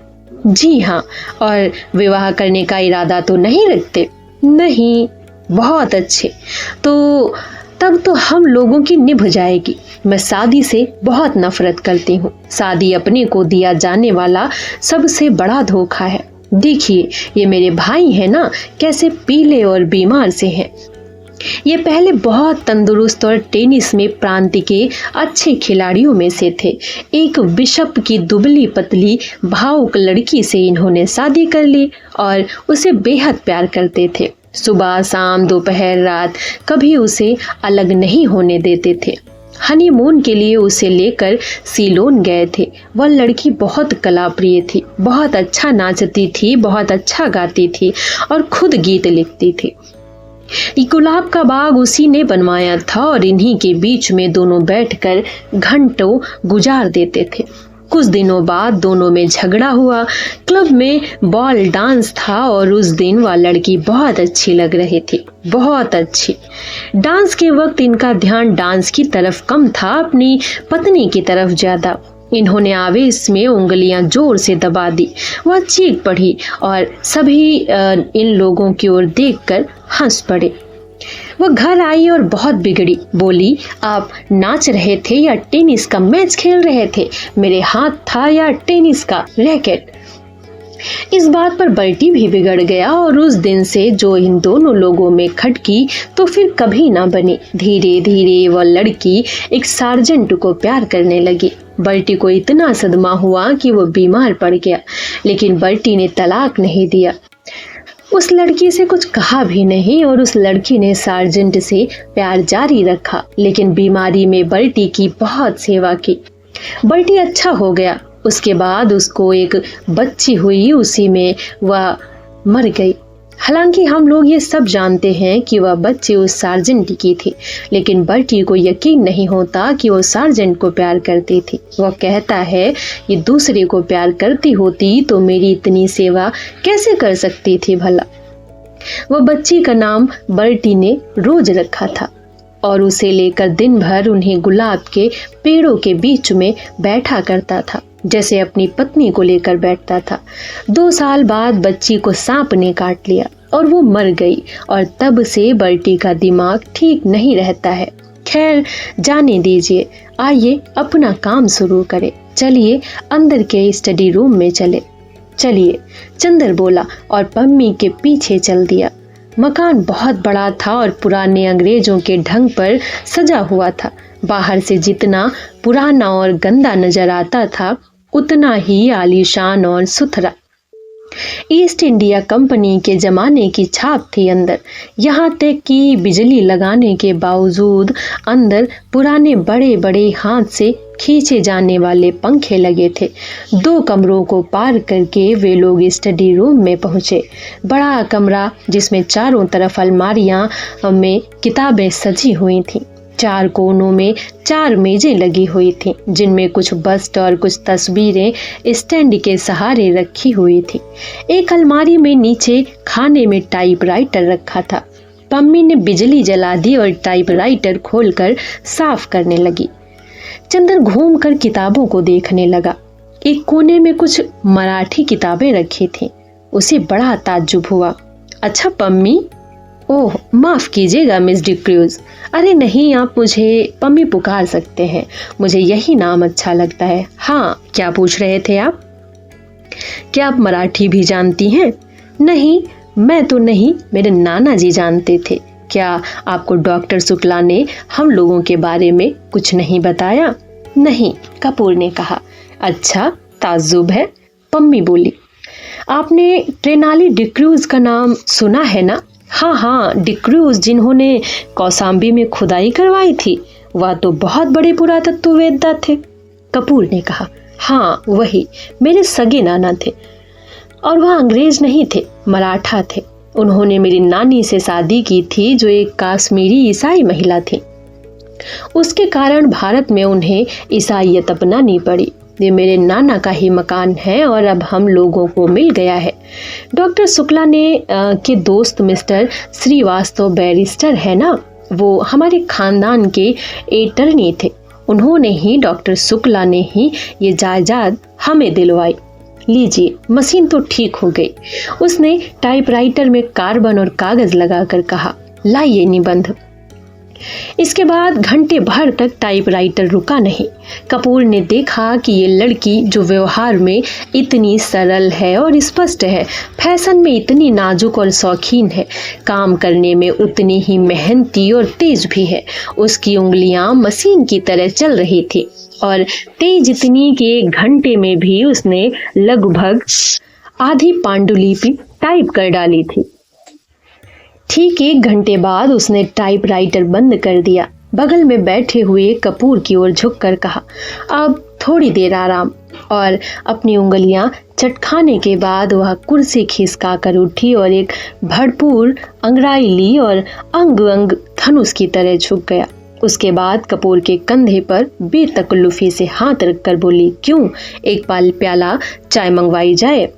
जी हाँ। और विवाह करने का इरादा तो नहीं रखते? नहीं। बहुत अच्छे, तो तब तो हम लोगों की निभ जाएगी। मैं शादी से बहुत नफरत करती हूँ। शादी अपने को दिया जाने वाला सबसे बड़ा धोखा है। देखिए, ये मेरे भाई हैं ना, कैसे पीले और बीमार से हैं। ये पहले बहुत तंदुरुस्त और टेनिस में प्रांत के अच्छे खिलाड़ियों में से थे। एक बिशप की दुबली पतली भावुक लड़की से इन्होंने शादी कर ली और उसे बेहद प्यार करते थे। सुबह शाम दोपहर रात कभी उसे अलग नहीं होने देते थे। हनीमून के लिए उसे लेकर सीलोन गए थे। वह लड़की बहुत कलाप्रिय थी, बहुत अच्छा नाचती थी, बहुत अच्छा गाती थी और खुद गीत लिखती थी। गुलाब का बाग उसी ने बनवाया था और इन्हीं के बीच में दोनों बैठकर घंटों गुजार देते थे। कुछ दिनों बाद दोनों में झगड़ा हुआ। क्लब में बॉल डांस था और उस दिन वह लड़की बहुत अच्छी लग रही थी, बहुत अच्छी। डांस के वक्त इनका ध्यान डांस की तरफ कम था, अपनी पत्नी की तरफ ज्यादा। इन्होंने आवेश में उंगलियां जोर से दबा दी। वह चीख पड़ी और सभी इन लोगों की ओर देखकर हंस पड़े। वह घर आई और बहुत बिगड़ी। बोली, आप नाच रहे थे या टेनिस का मैच खेल रहे थे? मेरे हाथ था या टेनिस का रैकेट? इस बात पर बर्टी भी बिगड़ गया और उस दिन से जो इन दोनों लोगों में खटकी तो फिर कभी ना बनी। धीरे धीरे वह लड़की एक सार्जेंट को प्यार करने लगी। बर्टी को इतना सदमा हुआ कि वो बीमार पड़ गया, लेकिन बर्टी ने तलाक नहीं दिया। उस लड़की से कुछ कहा भी नहीं और उस लड़की ने सार्जेंट से प्यार जारी रखा, लेकिन बीमारी में बर्टी की बहुत सेवा की। बर्टी अच्छा हो गया। उसके बाद उसको एक बच्ची हुई, उसी में वह मर गई। हालांकि हम लोग ये सब जानते हैं कि वह बच्ची उस सार्जेंट की थी, लेकिन बर्टी को यकीन नहीं होता कि वो सार्जेंट को प्यार करती थी। वह कहता है, ये दूसरे को प्यार करती होती तो मेरी इतनी सेवा कैसे कर सकती थी भला। वह बच्ची का नाम बर्टी ने रोज रखा था और उसे लेकर दिन भर उन्हें गुलाब के पेड़ों के बीच में बैठा करता था, जैसे अपनी पत्नी को लेकर बैठता था। 2 साल बाद बच्ची को सांप ने काट लिया और वो मर गई और तब से बर्टी का दिमाग ठीक नहीं रहता है। खैर, जाने दीजिए, आइए अपना काम शुरू करें। चलिए अंदर के स्टडी रूम में चले। चलिए, चंदर बोला और पम्मी के पीछे चल दिया। मकान बहुत बड़ा था और पुराने अंग्रेजों के ढंग पर सजा हुआ था। बाहर से जितना पुराना और गंदा नजर आता था, उतना ही आलीशान और सुथरा। ईस्ट इंडिया कंपनी के जमाने की छाप थी अंदर। यहाँ तक कि बिजली लगाने के बावजूद अंदर पुराने बड़े बड़े हाथ से खींचे जाने वाले पंखे लगे थे। 2 कमरों को पार करके वे लोग स्टडी रूम में पहुंचे। बड़ा कमरा जिसमें चारों तरफ अलमारियां में किताबें सजी हुई थीं। 4 कोनों में 4 मेजें लगी हुई थीं, जिनमें कुछ बस्ट और कुछ तस्वीरें स्टैंड के सहारे रखी हुई थी। एक अलमारी में नीचे खाने में टाइपराइटर रखा था। पम्मी ने बिजली जला दी और टाइपराइटर खोलकर साफ करने लगी। चंदर घूमकर किताबों को देखने लगा। एक कोने में कुछ मराठी किताबें रखी थीं। उसे बड़ा ताज्जुब हुआ। अच्छा पम्मी, ओह माफ़ कीजिएगा मिस डिक्रूज। अरे नहीं, आप मुझे पम्मी पुकार सकते हैं, मुझे यही नाम अच्छा लगता है। हाँ, क्या पूछ रहे थे आप? क्या आप मराठी भी जानती हैं? नहीं, मैं तो नहीं, मेरे नाना जी जानते थे। क्या आपको डॉक्टर शुक्ला ने हम लोगों के बारे में कुछ नहीं बताया? नहीं, कपूर ने कहा। अच्छा, ताज्जुब है, पम्मी बोली। आपने ट्रेनाली डिक्रूज का नाम सुना है ना? हाँ हाँ, डिक्रूज जिन्होंने कौसाम्बी में खुदाई करवाई थी, वह तो बहुत बड़े पुरातत्ववेत्ता थे। कपूर ने कहा। हाँ वही, मेरे सगे नाना थे, और वह अंग्रेज नहीं थे, मराठा थे। उन्होंने मेरी नानी से शादी की थी जो एक काश्मीरी ईसाई महिला थी। उसके कारण भारत में उन्हें ईसाईयत अपनानी पड़ी। ये मेरे नाना का ही मकान है और अब हम लोगों को मिल गया है। डॉक्टर शुक्ला ने के दोस्त मिस्टर श्रीवास्तव बैरिस्टर है ना, वो हमारे खानदान के एटर्नी थे। उन्होंने ही, डॉक्टर शुक्ला ने ही ये जायदाद हमें दिलवाई। लीजिए, मशीन तो ठीक हो गई। उसने टाइपराइटर में कार्बन और कागज लगाकर कहा, लाइए निबंध। इसके बाद घंटे भर तक टाइपराइटर रुका नहीं। कपूर ने देखा कि ये लड़की जो व्यवहार में इतनी सरल है और स्पष्ट है, फैशन में इतनी नाजुक और शौकीन है, काम करने में उतनी ही मेहनती और तेज भी है। उसकी उंगलियां मशीन की तरह चल रही थी और तेज इतनी कि एक घंटे में भी उसने लगभग आधी पांडुलिपि टाइप कर डाली थी। ठीक 1 घंटे बाद उसने टाइपराइटर बंद कर दिया। बगल में बैठे हुए कपूर की ओर झुककर कहा, अब थोड़ी देर आराम। और अपनी उंगलियां चटखाने के बाद वह कुर्सी खिसका कर उठी और एक भरपूर अंगड़ाई ली और अंग अंग धनुष की तरह झुक गया। उसके बाद कपूर के कंधे पर बेतकल्लुफी से हाथ रखकर बोली, क्यों, एक प्याला चाय मंगवाई जाए?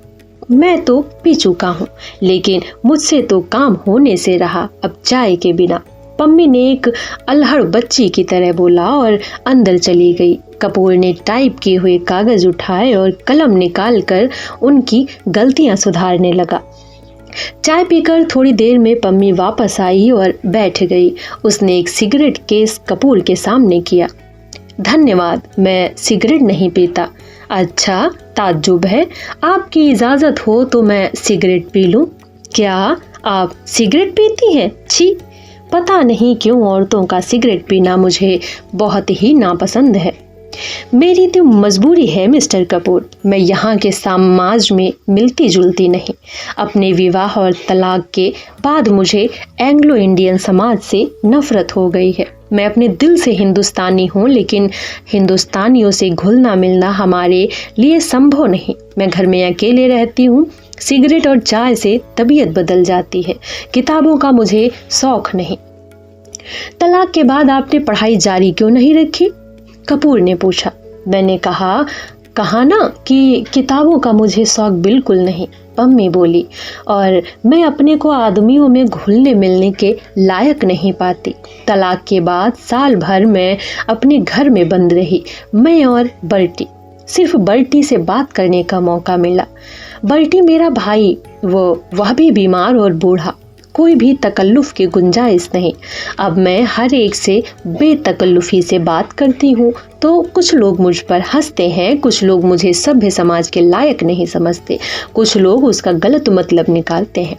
मैं तो पी चुका हूँ, लेकिन मुझसे तो काम होने से रहा, अब चाय के बिना। पम्मी ने एक अल्हड़ बच्ची की तरह बोला और अंदर चली गई। कपूर ने टाइप किए हुए कागज उठाए और कलम निकालकर उनकी गलतियां सुधारने लगा। चाय पीकर थोड़ी देर में पम्मी वापस आई और बैठ गई। उसने एक सिगरेट केस कपूर के सामने किया। धन्यवाद, मैं सिगरेट नहीं पीता। अच्छा, ताज्जुब है, आपकी इजाजत हो तो मैं सिगरेट पी लूं? क्या आप सिगरेट पीती हैं? छी, पता नहीं क्यों औरतों का सिगरेट पीना मुझे बहुत ही नापसंद है। मेरी तो मजबूरी है मिस्टर कपूर, मैं यहाँ के समाज में मिलती जुलती नहीं। अपने विवाह और तलाक के बाद मुझे एंग्लो इंडियन समाज से नफरत हो गई है। मैं अपने दिल से हिंदुस्तानी हूँ, लेकिन हिंदुस्तानियों से घुलना मिलना हमारे लिए संभव नहीं। मैं घर में अकेले रहती हूँ। सिगरेट और चाय से तबीयत बदल जाती है। किताबों का मुझे शौक नहीं। तलाक के बाद आपने पढ़ाई जारी क्यों नहीं रखी? कपूर ने पूछा। मैंने कहा ना कि किताबों का मुझे शौक बिल्कुल नहीं, पम्मी बोली, और मैं अपने को आदमियों में घुलने मिलने के लायक नहीं पाती। तलाक के बाद साल भर मैं अपने घर में बंद रही। मैं और बल्टी, सिर्फ बल्टी से बात करने का मौका मिला। बल्टी मेरा भाई, वह भी बीमार और बूढ़ा, कोई भी तकल्लुफ की गुंजाइश नहीं। अब मैं हर एक से बेतकल्लुफी से बात करती हूँ तो कुछ लोग मुझ पर हंसते हैं, कुछ लोग मुझे सभ्य समाज के लायक नहीं समझते, कुछ लोग उसका गलत मतलब निकालते हैं।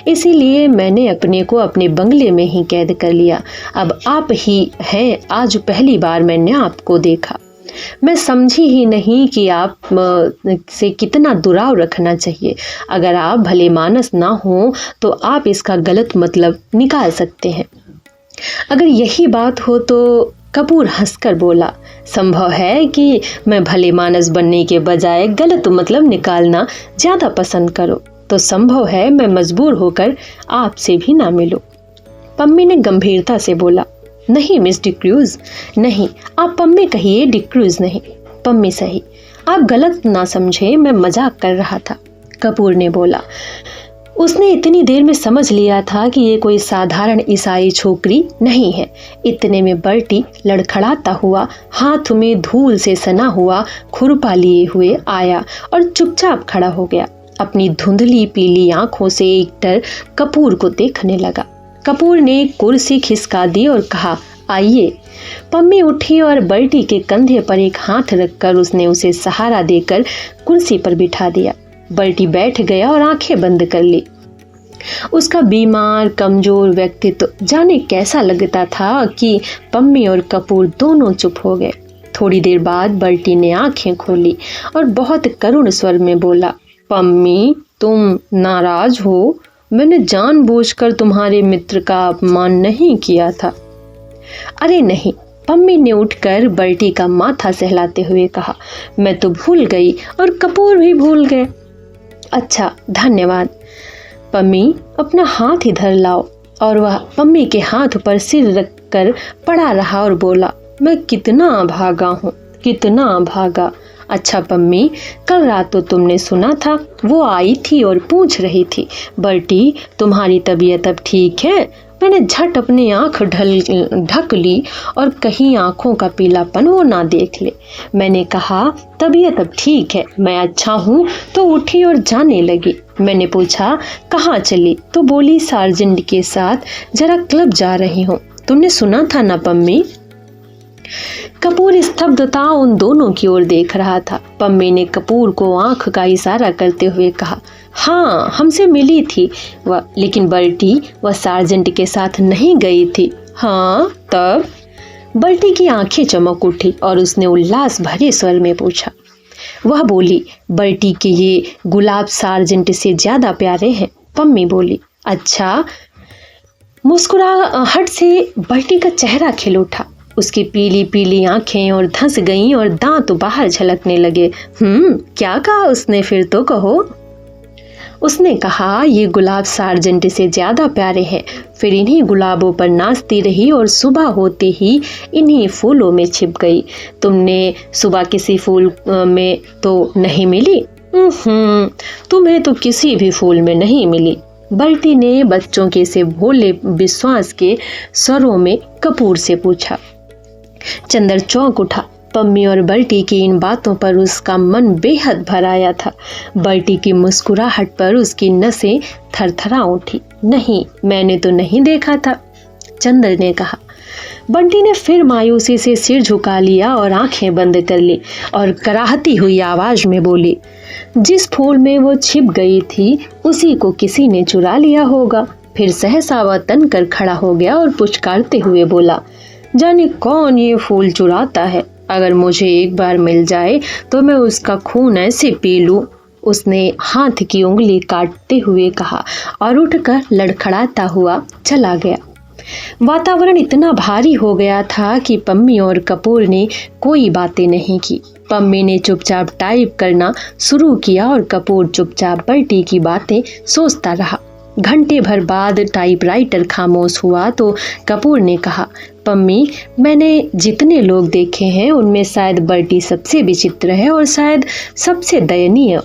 इसीलिए मैंने अपने को अपने बंगले में ही कैद कर लिया। अब आप ही हैं, आज पहली बार मैंने आपको देखा। मैं समझी ही नहीं कि आप से कितना दुराव रखना चाहिए। अगर आप भले मानस ना हो तो आप इसका गलत मतलब निकाल सकते हैं। अगर यही बात हो तो कपूर हंसकर बोला, संभव है कि मैं भले मानस बनने के बजाय गलत मतलब निकालना ज्यादा पसंद करो, तो संभव है मैं मजबूर होकर आपसे भी ना मिलूं। पम्मी ने गंभीरता से बोला, नहीं मिस डिक्रूज, नहीं, आप पम्मी कहिए, डिक्रूज नहीं। पम्मी सही, आप गलत ना समझे, मैं मजाक कर रहा था, कपूर ने बोला। उसने इतनी देर में समझ लिया था कि ये कोई साधारण ईसाई छोकरी नहीं है। इतने में बल्टी लड़खड़ाता हुआ, हाथ में धूल से सना हुआ खुरपा लिए हुए आया और चुपचाप खड़ा हो गया। अपनी धुंधली पीली आंखों से एकटर कपूर को देखने लगा। कपूर ने कुर्सी खिसका दी और कहा, आइए। पम्मी उठी और बल्टी के कंधे पर एक हाथ रखकर उसने उसे सहारा देकर कुर्सी पर बिठा दिया। बल्टी बैठ गया और आंखें बंद कर ली। उसका बीमार कमजोर व्यक्तित्व जाने कैसा लगता था कि पम्मी और कपूर दोनों चुप हो गए। थोड़ी देर बाद बल्टी ने आंखें खोली और बहुत करुण स्वर में बोला, पम्मी, तुम नाराज हो? मैंने जानबूझकर तुम्हारे मित्र का अपमान नहीं किया था। अरे नहीं, पम्मी ने उठकर बल्टी का माथा सहलाते हुए कहा, मैं तो भूल गई और कपूर भी भूल गए। अच्छा, धन्यवाद। पम्मी, अपना हाथ इधर लाओ। और वह पम्मी के हाथ पर सिर रखकर पड़ा रहा और बोला, मैं कितना भागा हूँ, कितना भागा। अच्छा पम्मी, कल रात तो तुमने सुना था, वो आई थी और पूछ रही थी, बल्टी तुम्हारी तबीयत अब ठीक है? मैंने झट अपनी आंख ढक ली और कहीं आंखों का पीलापन वो ना देख ले। मैंने कहा, तबीयत अब ठीक है, मैं अच्छा हूँ। तो उठी और जाने लगी। मैंने पूछा, कहाँ चली? तो बोली, सार्जेंट के साथ जरा क्लब जा रही हूँ। तुमने सुना था ना पम्मी? कपूर स्तब्धता उन दोनों की ओर देख रहा था। पम्मी ने कपूर को आंख का इशारा करते हुए कहा, हाँ, हमसे मिली थी वह, लेकिन बल्टी वह सार्जेंट के साथ नहीं गई थी। हाँ, तब? बल्टी की आंखें चमक उठी और उसने उल्लास भरे स्वर में पूछा। वह बोली, बल्टी के ये गुलाब सार्जेंट से ज्यादा प्यारे हैं। पम्मी बोली, अच्छा। मुस्कुराहट से बल्टी का चेहरा खिल उठा। उसकी पीली पीली आंखें और धंस गईं और दांत बाहर झलकने लगे। क्या कहा उसने? फिर तो कहो। उसने कहा, ये गुलाब सार्जेंट से ज्यादा प्यारे हैं। फिर इन्हीं गुलाबों पर नाचती रही और सुबह होते ही इन्हीं फूलों में छिप गई। तुमने सुबह किसी फूल में तो नहीं मिली? तुम्हें तो किसी भी फूल में नहीं मिली। बल्टी ने बच्चों के से भोले विश्वास के स्वरों में कपूर से पूछा। चंदर चौंक उठा। पम्मी और बल्टी की इन बातों पर उसका मन बेहद भर आया था। बल्टी की मुस्कुराहट पर उसकी नसें थरथरा उठी। नहीं, मैंने तो नहीं देखा था, चंदर ने कहा। बंटी ने फिर मायूसी से सिर झुका लिया और आंखें बंद कर ली और कराहती हुई आवाज में बोली, जिस फूल में वो छिप गई थी उसी को किसी ने चुरा लिया होगा। फिर सहसा वह तन कर खड़ा हो गया और पुचकारते हुए बोला, जाने कौन ये फूल चुराता है। अगर मुझे एक बार मिल जाए तो मैं उसका खून ऐसे पी लूं। उसने हाथ की उंगली काटते हुए कहा और उठकर लड़खड़ाता हुआ चला गया। वातावरण इतना भारी हो गया था कि पम्मी और कपूर ने कोई बातें नहीं की। पम्मी ने चुपचाप टाइप करना शुरू किया और कपूर चुपचाप बल्टी की बातें सोचता रहा। घंटे भर बाद टाइपराइटर खामोश हुआ तो कपूर ने कहा, पम्मी, मैंने जितने लोग देखे हैं उनमें शायद बल्टी सबसे विचित्र है और शायद सबसे दयनीय।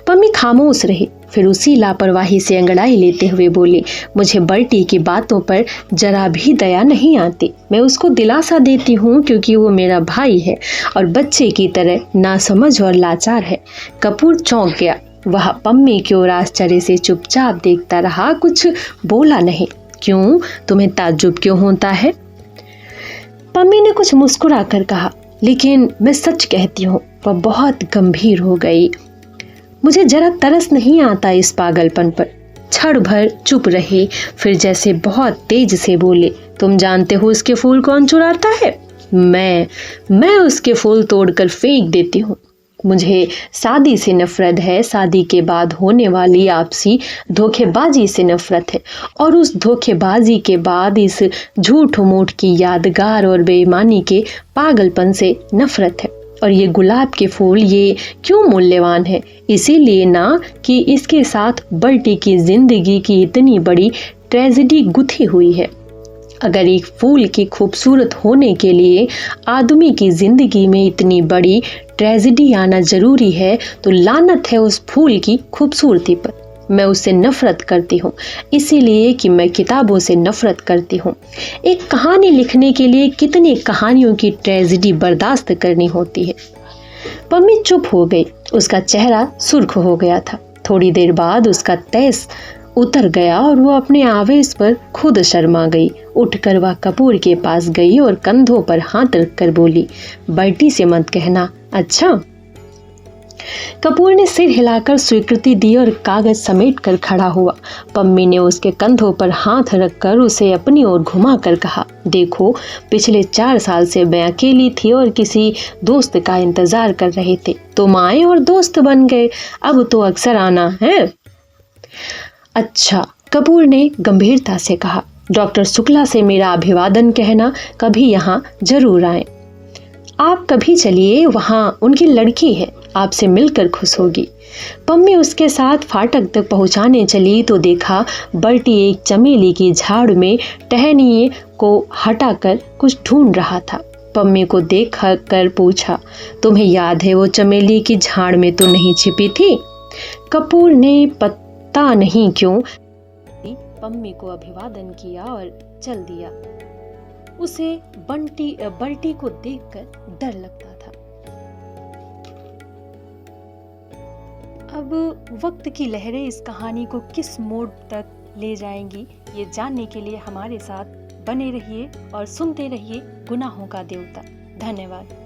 पम्मी खामोश रही। फिर उसी लापरवाही से अंगड़ाई लेते हुए बोली, मुझे बल्टी की बातों पर जरा भी दया नहीं आती। मैं उसको दिलासा देती हूँ क्योंकि वो मेरा भाई है और बच्चे की तरह नासमझ और लाचार है। कपूर चौंक गया। वह पम्मी की ओर आश्चर्य से चुपचाप देखता रहा, कुछ बोला नहीं। क्यों? तुम्हें ताज्जुब क्यों होता है? पम्मी ने कुछ मुस्कुरा कर कहा, लेकिन मैं सच कहती हूँ। वह बहुत गंभीर हो गई। मुझे जरा तरस नहीं आता इस पागलपन पर। क्षण भर चुप रही, फिर जैसे बहुत तेज से बोले, तुम जानते हो उसके फूल कौन चुराता है? मैं उसके फूल तोड़कर फेंक देती हूँ। मुझे शादी से नफरत है, शादी के बाद होने वाली आपसी धोखेबाजी से नफरत है और उस धोखेबाजी के बाद इस झूठ मूठ की यादगार और बेईमानी के पागलपन से नफरत है। और ये गुलाब के फूल ये क्यों मूल्यवान है? इसीलिए ना कि इसके साथ बल्टी की जिंदगी की इतनी बड़ी ट्रेजेडी गुथी हुई है। अगर एक फूल के खूबसूरत होने के लिए आदमी की जिंदगी में इतनी बड़ी ट्रेजेडी आना जरूरी है तो लानत है उस फूल की खूबसूरती पर। मैं उससे नफरत करती हूँ, इसीलिए कि मैं किताबों से नफरत करती हूँ। एक कहानी लिखने के लिए कितनी कहानियों की ट्रेजेडी बर्दाश्त करनी होती है। पम्मी चुप हो गई। उसका चेहरा सुर्ख हो गया था। थोड़ी देर बाद उसका तेज उतर गया और वो अपने आवेश पर खुद शर्मा गई। उठकर वह कपूर के पास गई और कंधों पर हाथ रखकर बोली, बर्टी से मत कहना, अच्छा? कपूर ने सिर हिलाकर स्वीकृति दी और कागज समेट कर खड़ा हुआ। पम्मी ने उसके कंधों पर हाथ रखकर उसे अपनी ओर घुमाकर कहा, देखो, पिछले 4 साल से मैं अकेली थी और किसी दोस्त का इंतजार कर रहे थे। तुम आए और दोस्त बन गए, अब तो अक्सर आना है। अच्छा, कपूर ने गंभीरता से कहा, डॉक्टर शुक्ला से मेरा अभिवादन कहना, कभी यहाँ जरूर आए। आप कभी चलिए, वहाँ उनकी लड़की है, आपसे मिलकर खुश होगी। पम्मी उसके साथ फाटक तक पहुँचाने चली तो देखा बर्टी एक चमेली की झाड़ में टहनिए को हटाकर कुछ ढूंढ रहा था। पम्मी को देख कर पूछा, तुम्हें याद है वो चमेली की झाड़ में तो नहीं छिपी थी? कपूर ने पता नहीं क्यों पम्मी को अभिवादन किया और चल दिया। उसे बर्टी को देखकर डर लगता था। अब वक्त की लहरें इस कहानी को किस मोड़ तक ले जाएंगी, ये जानने के लिए हमारे साथ बने रहिए और सुनते रहिए गुनाहों का देवता। धन्यवाद।